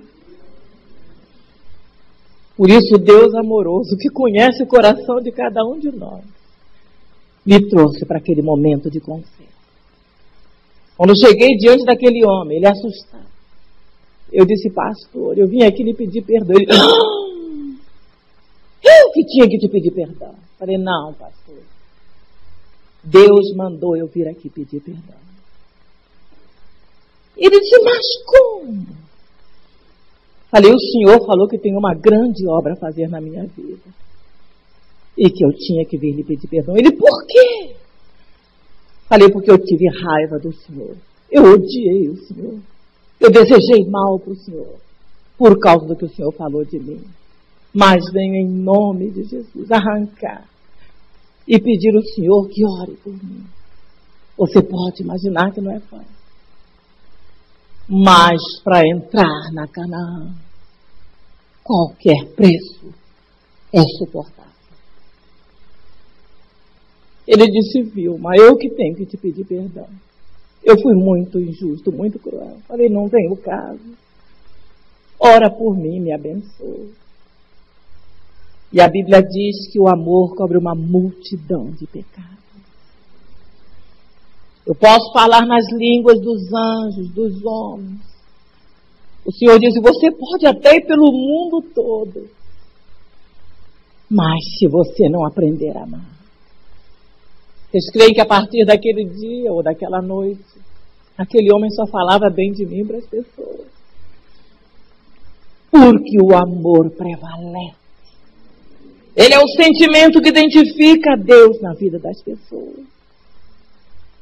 Por isso, Deus amoroso, que conhece o coração de cada um de nós, me trouxe para aquele momento de confesso. Quando cheguei diante daquele homem, ele assustado, eu disse, pastor, eu vim aqui lhe pedir perdão. Ele, eu que tinha que te pedir perdão. Falei, não, pastor. Deus mandou eu vir aqui pedir perdão. Ele disse, mas como? Falei, o Senhor falou que tem uma grande obra a fazer na minha vida. e que eu tinha que vir lhe pedir perdão. Ele, por quê? Falei, porque eu tive raiva do Senhor. Eu odiei o Senhor. Eu desejei mal para o Senhor, por causa do que o Senhor falou de mim. Mas venho em nome de Jesus arrancar e pedir ao Senhor que ore por mim. Você pode imaginar que não é fácil. Mas para entrar na Canaã, qualquer preço é suportável. Ele disse, Vilma, eu que tenho que te pedir perdão. Eu fui muito injusto, muito cruel. Falei, não vem o caso. Ora por mim, me abençoa. E a Bíblia diz que o amor cobre uma multidão de pecados. Eu posso falar nas línguas dos anjos, dos homens. O Senhor diz, você pode até ir pelo mundo todo. Mas se você não aprender a amar, vocês creem que a partir daquele dia ou daquela noite, aquele homem só falava bem de mim para as pessoas? Porque o amor prevalece. Ele é o sentimento que identifica a Deus na vida das pessoas.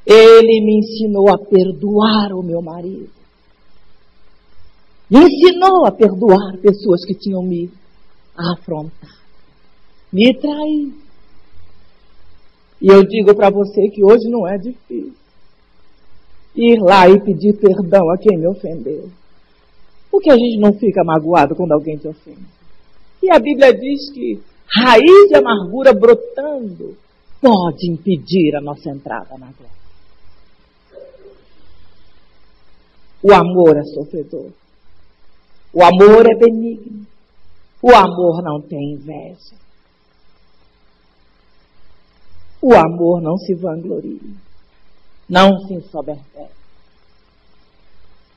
Ele me ensinou a perdoar o meu marido. Me ensinou a perdoar pessoas que tinham me afrontado, me traído. E eu digo para você que hoje não é difícil ir lá e pedir perdão a quem me ofendeu. Porque a gente não fica magoado quando alguém te ofende. E a Bíblia diz que raiz de amargura brotando pode impedir a nossa entrada na glória. O amor é sofredor. O amor é benigno. O amor não tem inveja. O amor não se vangloria, não se ensoberbece.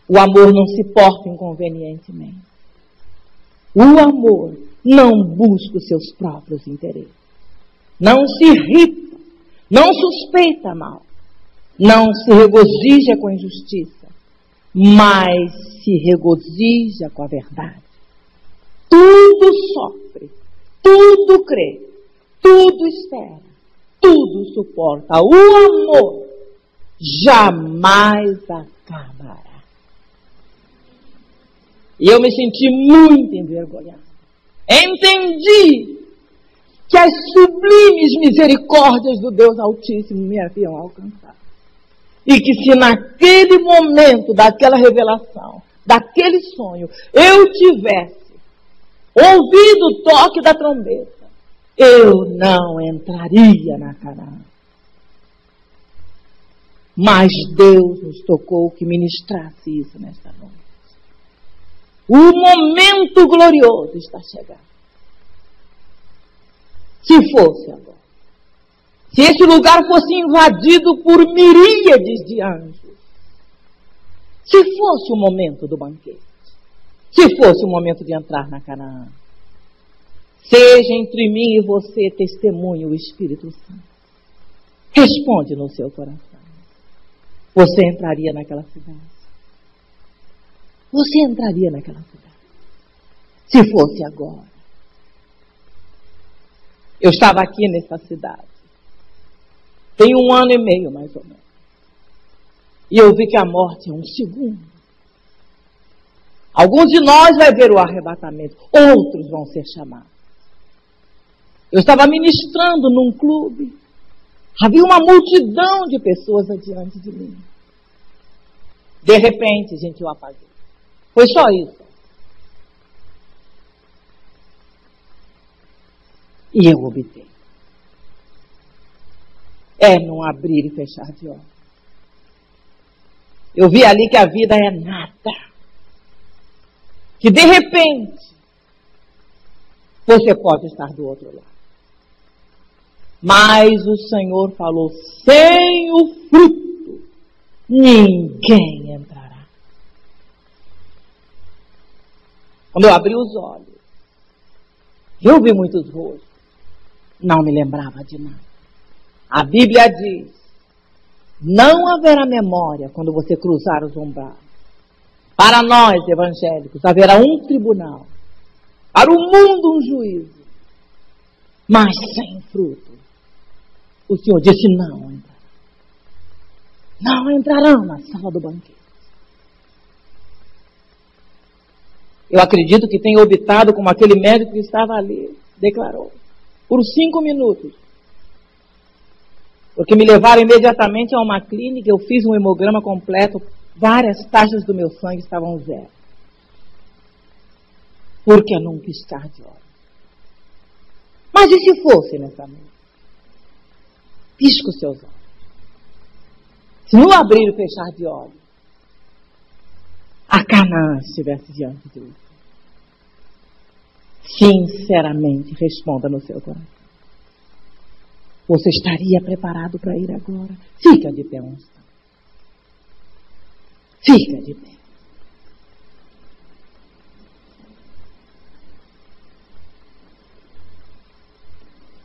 O amor não se porta inconvenientemente. O amor não busca os seus próprios interesses. Não se irrita, não suspeita mal, não se regozija com a injustiça, mas se regozija com a verdade. Tudo sofre, tudo crê, tudo espera. Tudo suporta. O amor jamais acabará. E eu me senti muito envergonhado. Entendi que as sublimes misericórdias do Deus Altíssimo me haviam alcançado. E que se naquele momento, daquela revelação, daquele sonho, eu tivesse ouvido o toque da trombeta, eu não entraria na Canaã. Mas Deus nos tocou que ministrasse isso nesta noite. O momento glorioso está chegando. Se fosse agora, se esse lugar fosse invadido por miríades de anjos, se fosse o momento do banquete, se fosse o momento de entrar na Canaã, seja entre mim e você testemunho o Espírito Santo. Responde no seu coração. Você entraria naquela cidade? Você entraria naquela cidade? Se fosse agora. Eu estava aqui nessa cidade. Tem 1 ano e meio, mais ou menos. E eu vi que a morte é um segundo. Alguns de nós vai ver o arrebatamento. Outros vão ser chamados. Eu estava ministrando num clube. Havia uma multidão de pessoas adiante de mim. De repente, gente, eu apaguei. Foi só isso. E eu obtei. É não abrir e fechar de olhos. Eu vi ali que a vida é nada. Que de repente, você pode estar do outro lado. Mas o Senhor falou, sem o fruto, ninguém entrará. Quando eu abri os olhos, eu vi muitos rostos, não me lembrava de nada. A Bíblia diz, não haverá memória quando você cruzar os umbrais. Para nós, evangélicos, haverá um tribunal. Para o mundo, um juízo. mas sem fruto. O Senhor disse: não entrarão na sala do banquete. Eu acredito que tenha obtado, como aquele médico que estava ali declarou, por 5 minutos. Porque me levaram imediatamente a uma clínica, eu fiz um hemograma completo, várias taxas do meu sangue estavam 0. Porque num piscar de olhos. Mas e se fosse nessa noite? Pisca os seus olhos. Se no abrir e fechar de olhos, a Canaã estivesse diante de você. Sinceramente, responda no seu coração. Você estaria preparado para ir agora? Fica de pé um instante. Fica de pé.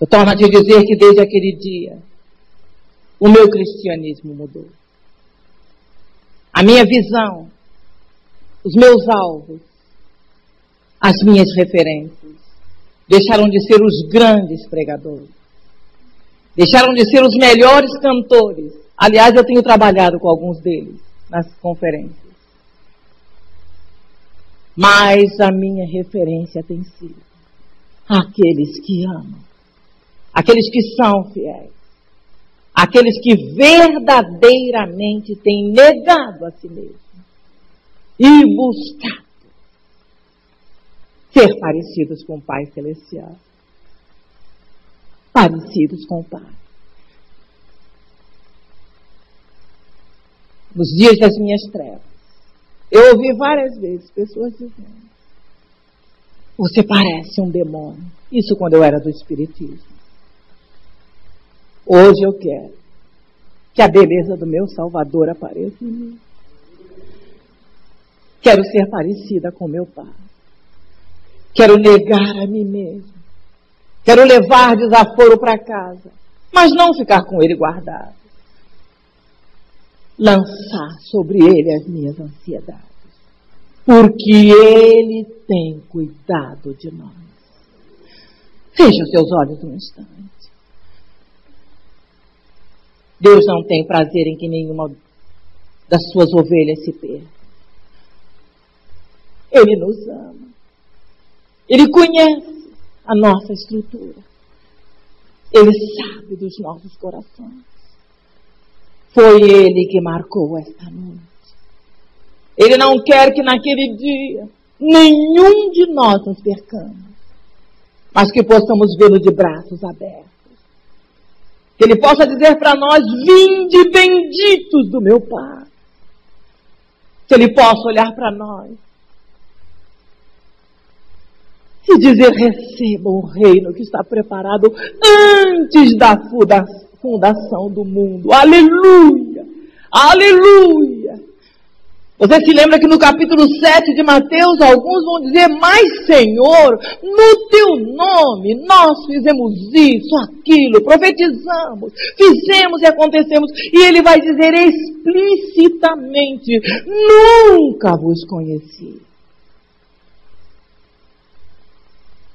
Eu torno a te dizer que desde aquele dia, o meu cristianismo mudou. A minha visão, os meus alvos, as minhas referências, deixaram de ser os grandes pregadores. Deixaram de ser os melhores cantores. Aliás, eu tenho trabalhado com alguns deles nas conferências. Mas a minha referência tem sido aqueles que amam, aqueles que são fiéis, aqueles que verdadeiramente têm negado a si mesmo e buscado ser parecidos com o Pai Celestial. Parecidos com o Pai. Nos dias das minhas trevas, eu ouvi várias vezes pessoas dizendo: você parece um demônio. Isso quando eu era do Espiritismo. Hoje eu quero que a beleza do meu Salvador apareça em mim. Quero ser parecida com meu Pai. Quero negar a mim mesmo. Quero levar desaforo para casa, mas não ficar com ele guardado. Lançar sobre ele as minhas ansiedades, porque ele tem cuidado de nós. Feche os seus olhos um instante. Deus não tem prazer em que nenhuma das suas ovelhas se perca. Ele nos ama. Ele conhece a nossa estrutura. Ele sabe dos nossos corações. Foi Ele que marcou esta noite. Ele não quer que naquele dia nenhum de nós nos percamos, mas que possamos vê-lo de braços abertos. Que Ele possa dizer para nós: vinde benditos do meu Pai. Que Ele possa olhar para nós e dizer: recebam o reino que está preparado antes da fundação do mundo. Aleluia! Aleluia! Você se lembra que no capítulo 7 de Mateus, alguns vão dizer: mas Senhor, no teu nome nós fizemos isso, aquilo, profetizamos, fizemos e acontecemos. E ele vai dizer explicitamente: nunca vos conheci.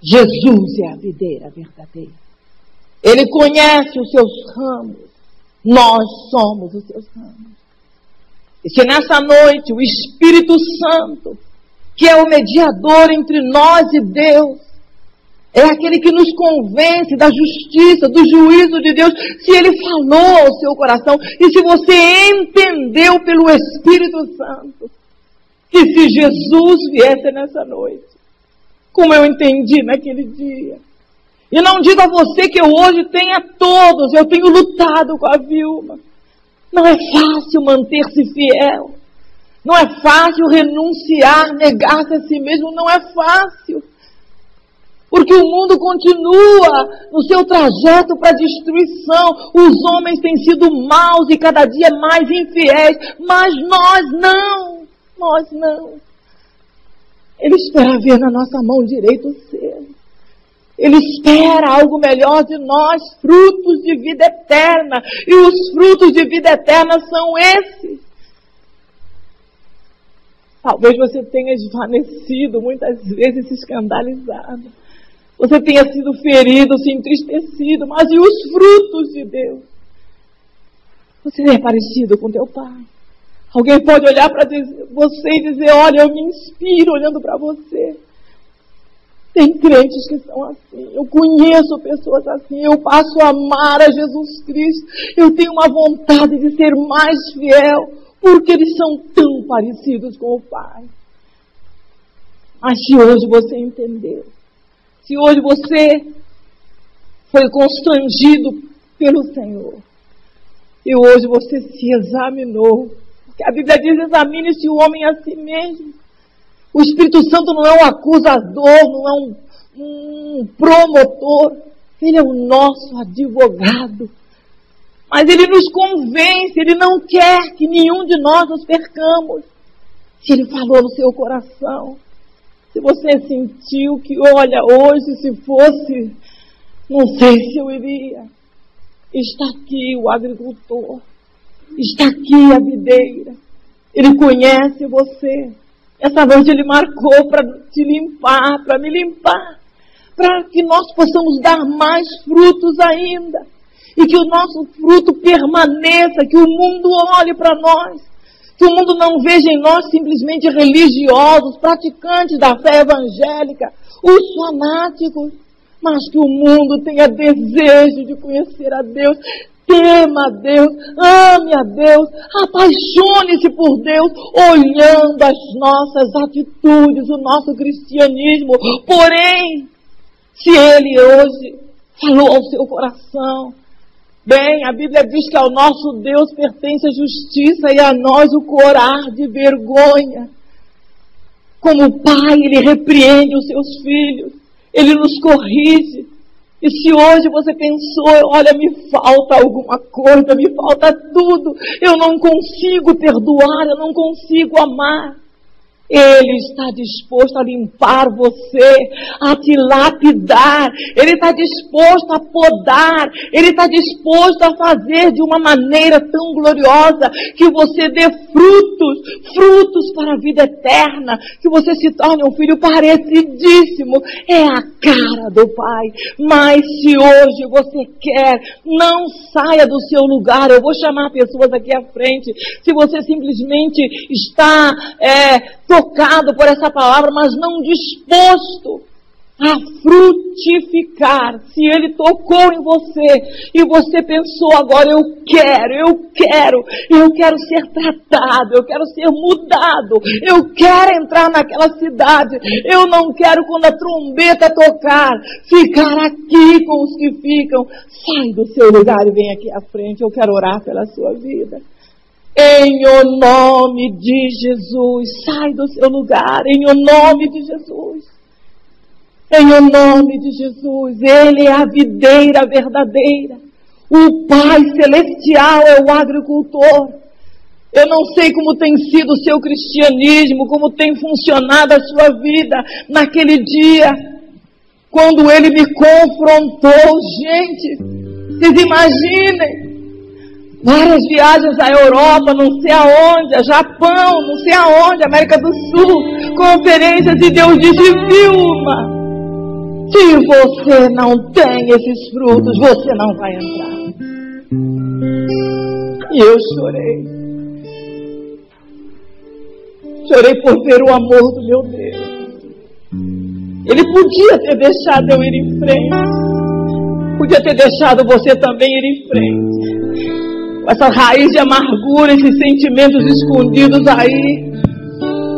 Jesus é a videira verdadeira. Ele conhece os seus ramos. Nós somos os seus ramos. E se nessa noite o Espírito Santo, que é o mediador entre nós e Deus, é aquele que nos convence da justiça, do juízo de Deus, se ele falou ao seu coração, e se você entendeu pelo Espírito Santo, que se Jesus viesse nessa noite, como eu entendi naquele dia. E não digo a você que eu hoje tenha todos, eu tenho lutado com a Vilma. Não é fácil manter-se fiel. Não é fácil renunciar, negar-se a si mesmo, não é fácil. Porque o mundo continua no seu trajeto para a destruição. Os homens têm sido maus e cada dia mais infiéis, mas nós não. Nós não. Ele espera ver na nossa mão direita o selo. Ele espera algo melhor de nós, frutos de vida eterna. E os frutos de vida eterna são esses. Talvez você tenha esvanecido, muitas vezes se escandalizado. você tenha sido ferido, se entristecido, mas e os frutos de Deus? Você é parecido com teu pai. Alguém pode olhar para você e dizer, olha, eu me inspiro olhando para você. Tem crentes que são assim. Eu conheço pessoas assim. Eu passo a amar a Jesus Cristo. Eu tenho uma vontade de ser mais fiel, porque eles são tão parecidos com o Pai. Mas se hoje você entendeu, se hoje você foi constrangido pelo Senhor, e hoje você se examinou, porque a Bíblia diz, examine-se o homem a si mesmo. O Espírito Santo não é um acusador, não é um promotor. Ele é o nosso advogado. Mas ele nos convence, ele não quer que nenhum de nós nos percamos. Se ele falou no seu coração, se você sentiu que, olha, hoje se fosse, não sei se eu iria. Está aqui o agricultor, está aqui a videira. Ele conhece você. Essa noite ele marcou para te limpar, para me limpar, para que nós possamos dar mais frutos ainda, e que o nosso fruto permaneça, que o mundo olhe para nós, que o mundo não veja em nós simplesmente religiosos, praticantes da fé evangélica, os fanáticos, mas que o mundo tenha desejo de conhecer a Deus. Tema a Deus, ame a Deus, apaixone-se por Deus, olhando as nossas atitudes, o nosso cristianismo. Porém, se Ele hoje falou ao seu coração, bem, a Bíblia diz que ao nosso Deus pertence a justiça e a nós o corar de vergonha. Como Pai, Ele repreende os seus filhos, Ele nos corrige. E se hoje você pensou, olha, me falta alguma coisa, me falta tudo, eu não consigo perdoar, eu não consigo amar, Ele está disposto a limpar você, a te lapidar, Ele está disposto a podar, Ele está disposto a fazer de uma maneira tão gloriosa que você dê frutos para a vida eterna, que você se torne um filho parecidíssimo. É a cara do Pai. Mas se hoje você quer, não saia do seu lugar. Eu vou chamar pessoas aqui à frente. Se você simplesmente está tocado por essa palavra, mas não disposto a frutificar, se Ele tocou em você e você pensou agora, eu quero ser tratado, eu quero ser mudado, eu quero entrar naquela cidade, eu não quero, quando a trombeta tocar, ficar aqui com os que ficam. Sai do seu lugar e vem aqui à frente, eu quero orar pela sua vida. Em o nome de Jesus, sai do seu lugar, em o nome de Jesus. Em o nome de Jesus, Ele é a videira verdadeira. O Pai Celestial é o agricultor. Eu não sei como tem sido o seu cristianismo, como tem funcionado a sua vida naquele dia, quando Ele me confrontou. Gente, vocês imaginem, várias viagens à Europa, não sei aonde, a Japão, não sei aonde, América do Sul, conferências, e Deus disse, Vilma, se você não tem esses frutos, você não vai entrar. E eu chorei. Chorei por ver o amor do meu Deus. Ele podia ter deixado eu ir em frente. Podia ter deixado você também ir em frente. Com essa raiz de amargura, esses sentimentos escondidos aí,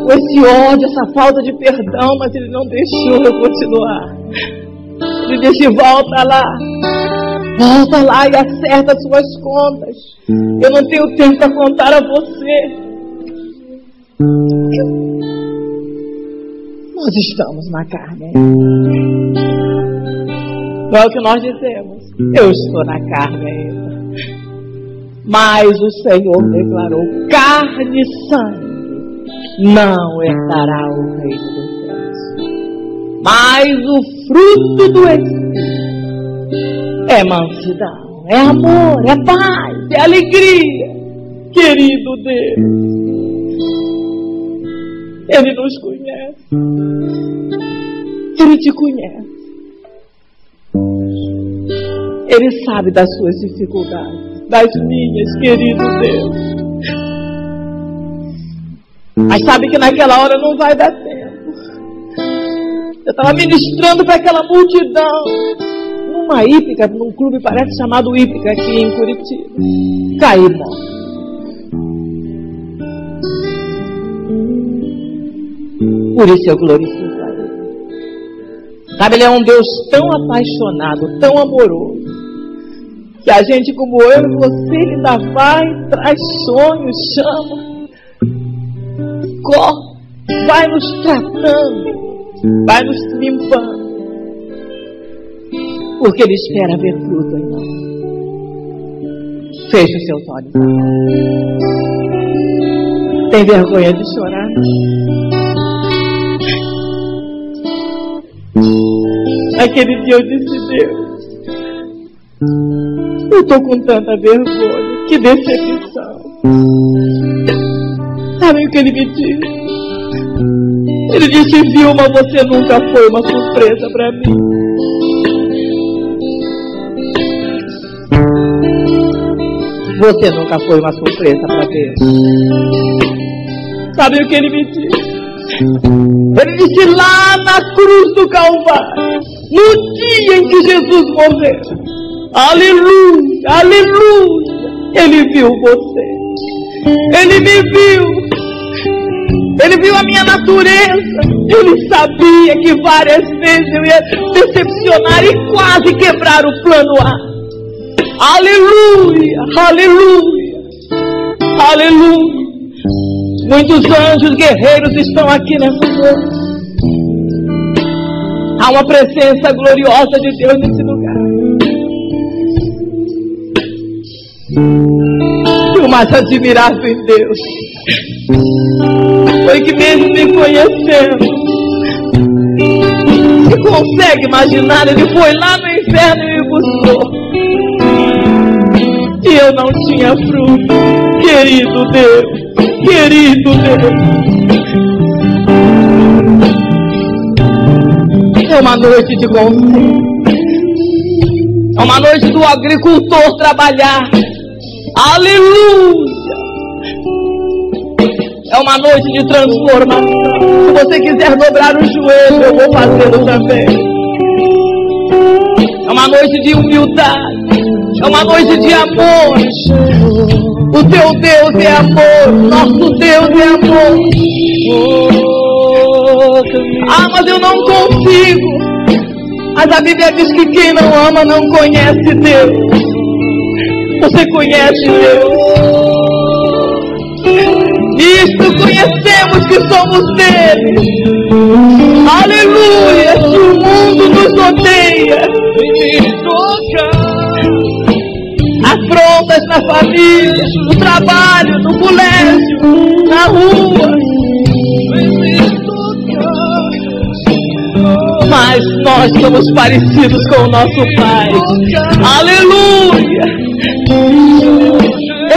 com esse ódio, essa falta de perdão, mas Ele não deixou eu continuar. Ele disse, volta lá e acerta as suas contas. Eu não tenho tempo para contar a você. Nós estamos na carne. Não é o que nós dizemos. Eu estou na carne ainda. Mas o Senhor declarou, carne e sangue não herdará o reino dos céus. Mas o fruto do Espírito é mansidão, é amor, é paz, é alegria. Querido Deus, Ele nos conhece. Ele te conhece. Ele sabe das suas dificuldades, das minhas, querido Deus. Mas sabe que naquela hora não vai dar tempo. Eu estava ministrando para aquela multidão, numa hípica, num clube parece chamado Hípica, aqui em Curitiba. Caí morto. Por isso eu glorifico a Ele. Sabe, Ele é um Deus tão apaixonado, tão amoroso, que a gente como eu e você, Ele ainda vai, traz sonhos, chama, corre, vai nos tratando, vai nos limpando, porque Ele espera ver fruto em nós. Feche os seus olhos. Tem vergonha de chorar? Aquele dia eu disse: Deus, eu estou com tanta vergonha, que decepção. Sabe o que Ele me disse? Ele disse: Vilma, você nunca foi uma surpresa para mim. Você nunca foi uma surpresa para Deus. Sabe o que Ele me disse? Ele disse lá na cruz do Calvário, no dia em que Jesus morreu, aleluia, aleluia, Ele viu você, Ele me viu, Ele viu a minha natureza, Ele sabia que várias vezes eu ia decepcionar e quase quebrar o plano A. Aleluia, aleluia, aleluia. Muitos anjos guerreiros estão aqui nessa noite. Há uma presença gloriosa de Deus nesse lugar. E o mais admirável em Deus foi que, mesmo me conhecendo, você consegue imaginar, Ele foi lá no inferno e me buscou. E eu não tinha fruto. Querido Deus, querido Deus, é uma noite de conselho, é uma noite do agricultor trabalhar, aleluia, é uma noite de transformação. Se você quiser dobrar o joelho, eu vou fazê-lo também. É uma noite de humildade, é uma noite de amor. O teu Deus é amor, nosso Deus é amor. Ah, mas eu não consigo. Mas a Bíblia diz que quem não ama não conhece Deus. Você conhece Deus. Nisto conhecemos que somos dele. Aleluia, se o mundo nos odeia, afrontas na família, no trabalho, no colégio, na rua, mas nós somos parecidos com o nosso Pai. Aleluia.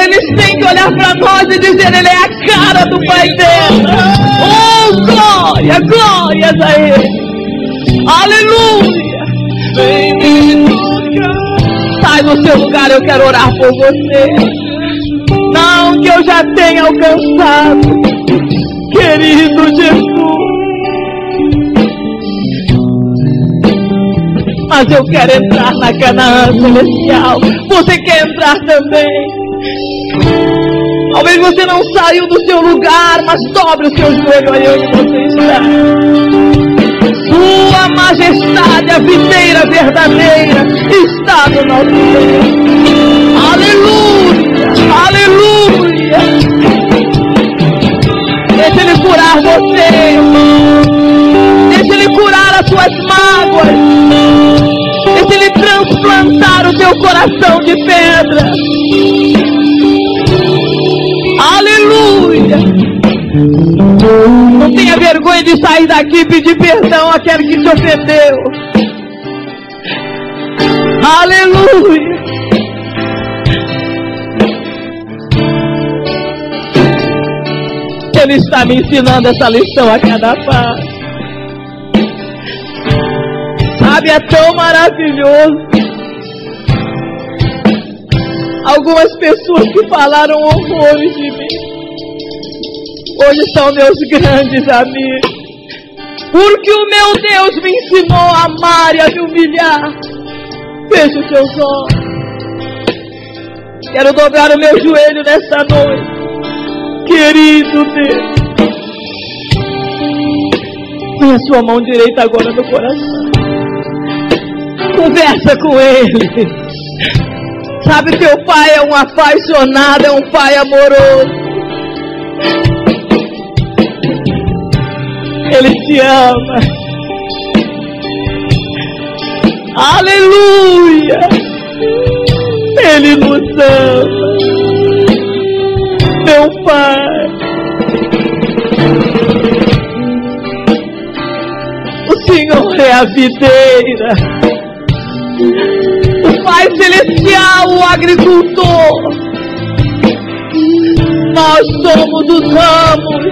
Eles têm que olhar para nós e dizer: Ele é a cara do Pai dela. Oh, glória, glórias a Ele. Aleluia. Sai do seu lugar, eu quero orar por você. Não que eu já tenha alcançado, querido Jesus, mas eu quero entrar na Canaã celestial. Você quer entrar também? Talvez você não saiu do seu lugar, mas dobre o seu joelho aí onde você está. Sua majestade, a videira verdadeira, está no nosso meio. Aleluia, aleluia. Deixa Ele curar você. Deixa Ele curar as suas mágoas. Deixa Ele transplantar o teu coração de pedra. Aleluia. Não tenha vergonha de sair daqui e pedir perdão àquele que te ofendeu. Aleluia. Ele está me ensinando essa lição a cada passo. Sabe, é tão maravilhoso Algumas pessoas que falaram horrores de mim, hoje são meus grandes amigos, porque o meu Deus me ensinou a amar e a me humilhar. Feche os seus olhos. Quero dobrar o meu joelho nesta noite. Querido Deus, põe a sua mão direita agora no coração. Conversa com Ele. Sabe, teu pai é um apaixonado, é um pai amoroso. Ele te ama. Aleluia! Ele nos ama. Meu Pai. O Senhor é a videira. O Pai Celestial, o agricultor. Nós somos os ramos.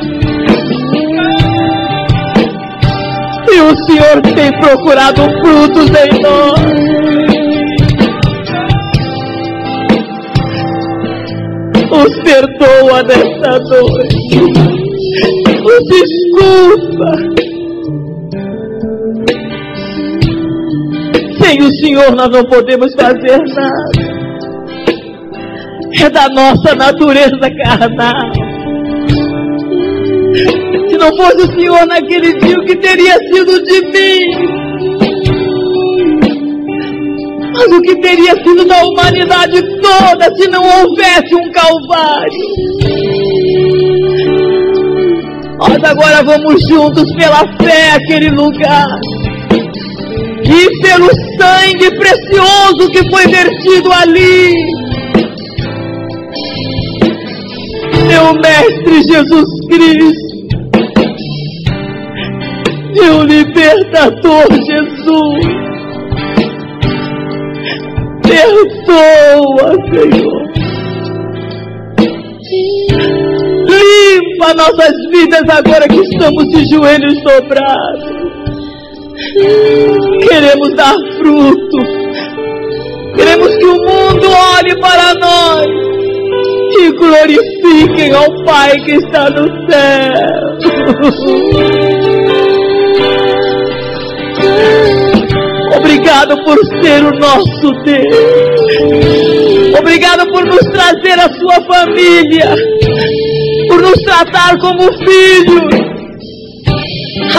E o Senhor tem procurado frutos em nós. Os perdoa nesta noite. Os desculpa. Sem o Senhor nós não podemos fazer nada. É da nossa natureza carnal. Se não fosse o Senhor naquele dia, o que teria sido de mim? Mas o que teria sido da humanidade toda se não houvesse um Calvário? Nós agora vamos juntos pela fé àquele lugar. E pelo sangue precioso que foi vertido ali. Meu Mestre Jesus Cristo. Meu libertador Jesus, perdoa, Senhor. Limpa nossas vidas agora que estamos de joelhos dobrados. Queremos dar fruto. Queremos que o mundo olhe para nós e glorifiquem ao Pai que está no céu. Obrigado por ser o nosso Deus. Obrigado por nos trazer a sua família, por nos tratar como filhos,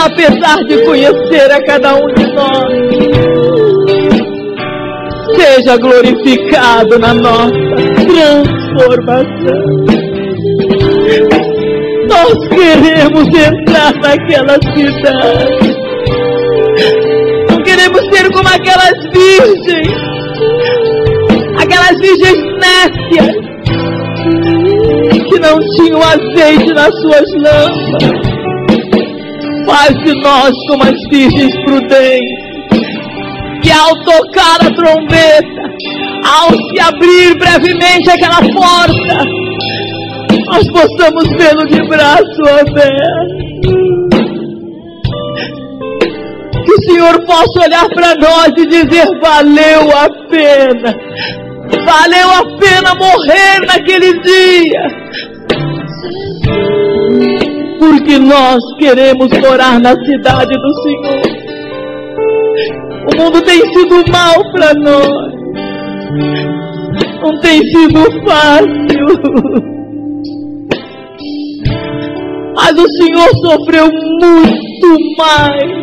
apesar de conhecer a cada um de nós. Seja glorificado na nossa transformação. Nós queremos entrar naquela cidade. Não queremos ser como aquelas virgens nécias que não tinham azeite nas suas lâmpadas. Faz de nós como as virgens prudentes, que ao tocar a trombeta, ao se abrir brevemente aquela porta, nós possamos vê-lo de braço aberto. Que o Senhor possa olhar para nós e dizer: valeu a pena. Valeu a pena morrer naquele dia. Porque nós queremos morar na cidade do Senhor. O mundo tem sido mal para nós. Não tem sido fácil. Mas o Senhor sofreu muito mais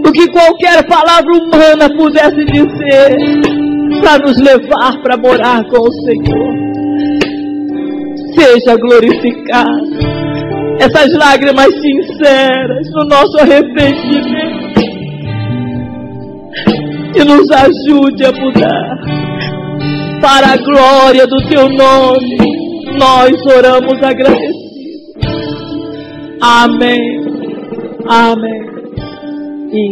do que qualquer palavra humana pudesse dizer, para nos levar para morar com o Senhor. Seja glorificado. Essas lágrimas sinceras no nosso arrependimento, e nos ajude a mudar. Para a glória do teu nome, nós oramos agradecidos. Amém. Amém. E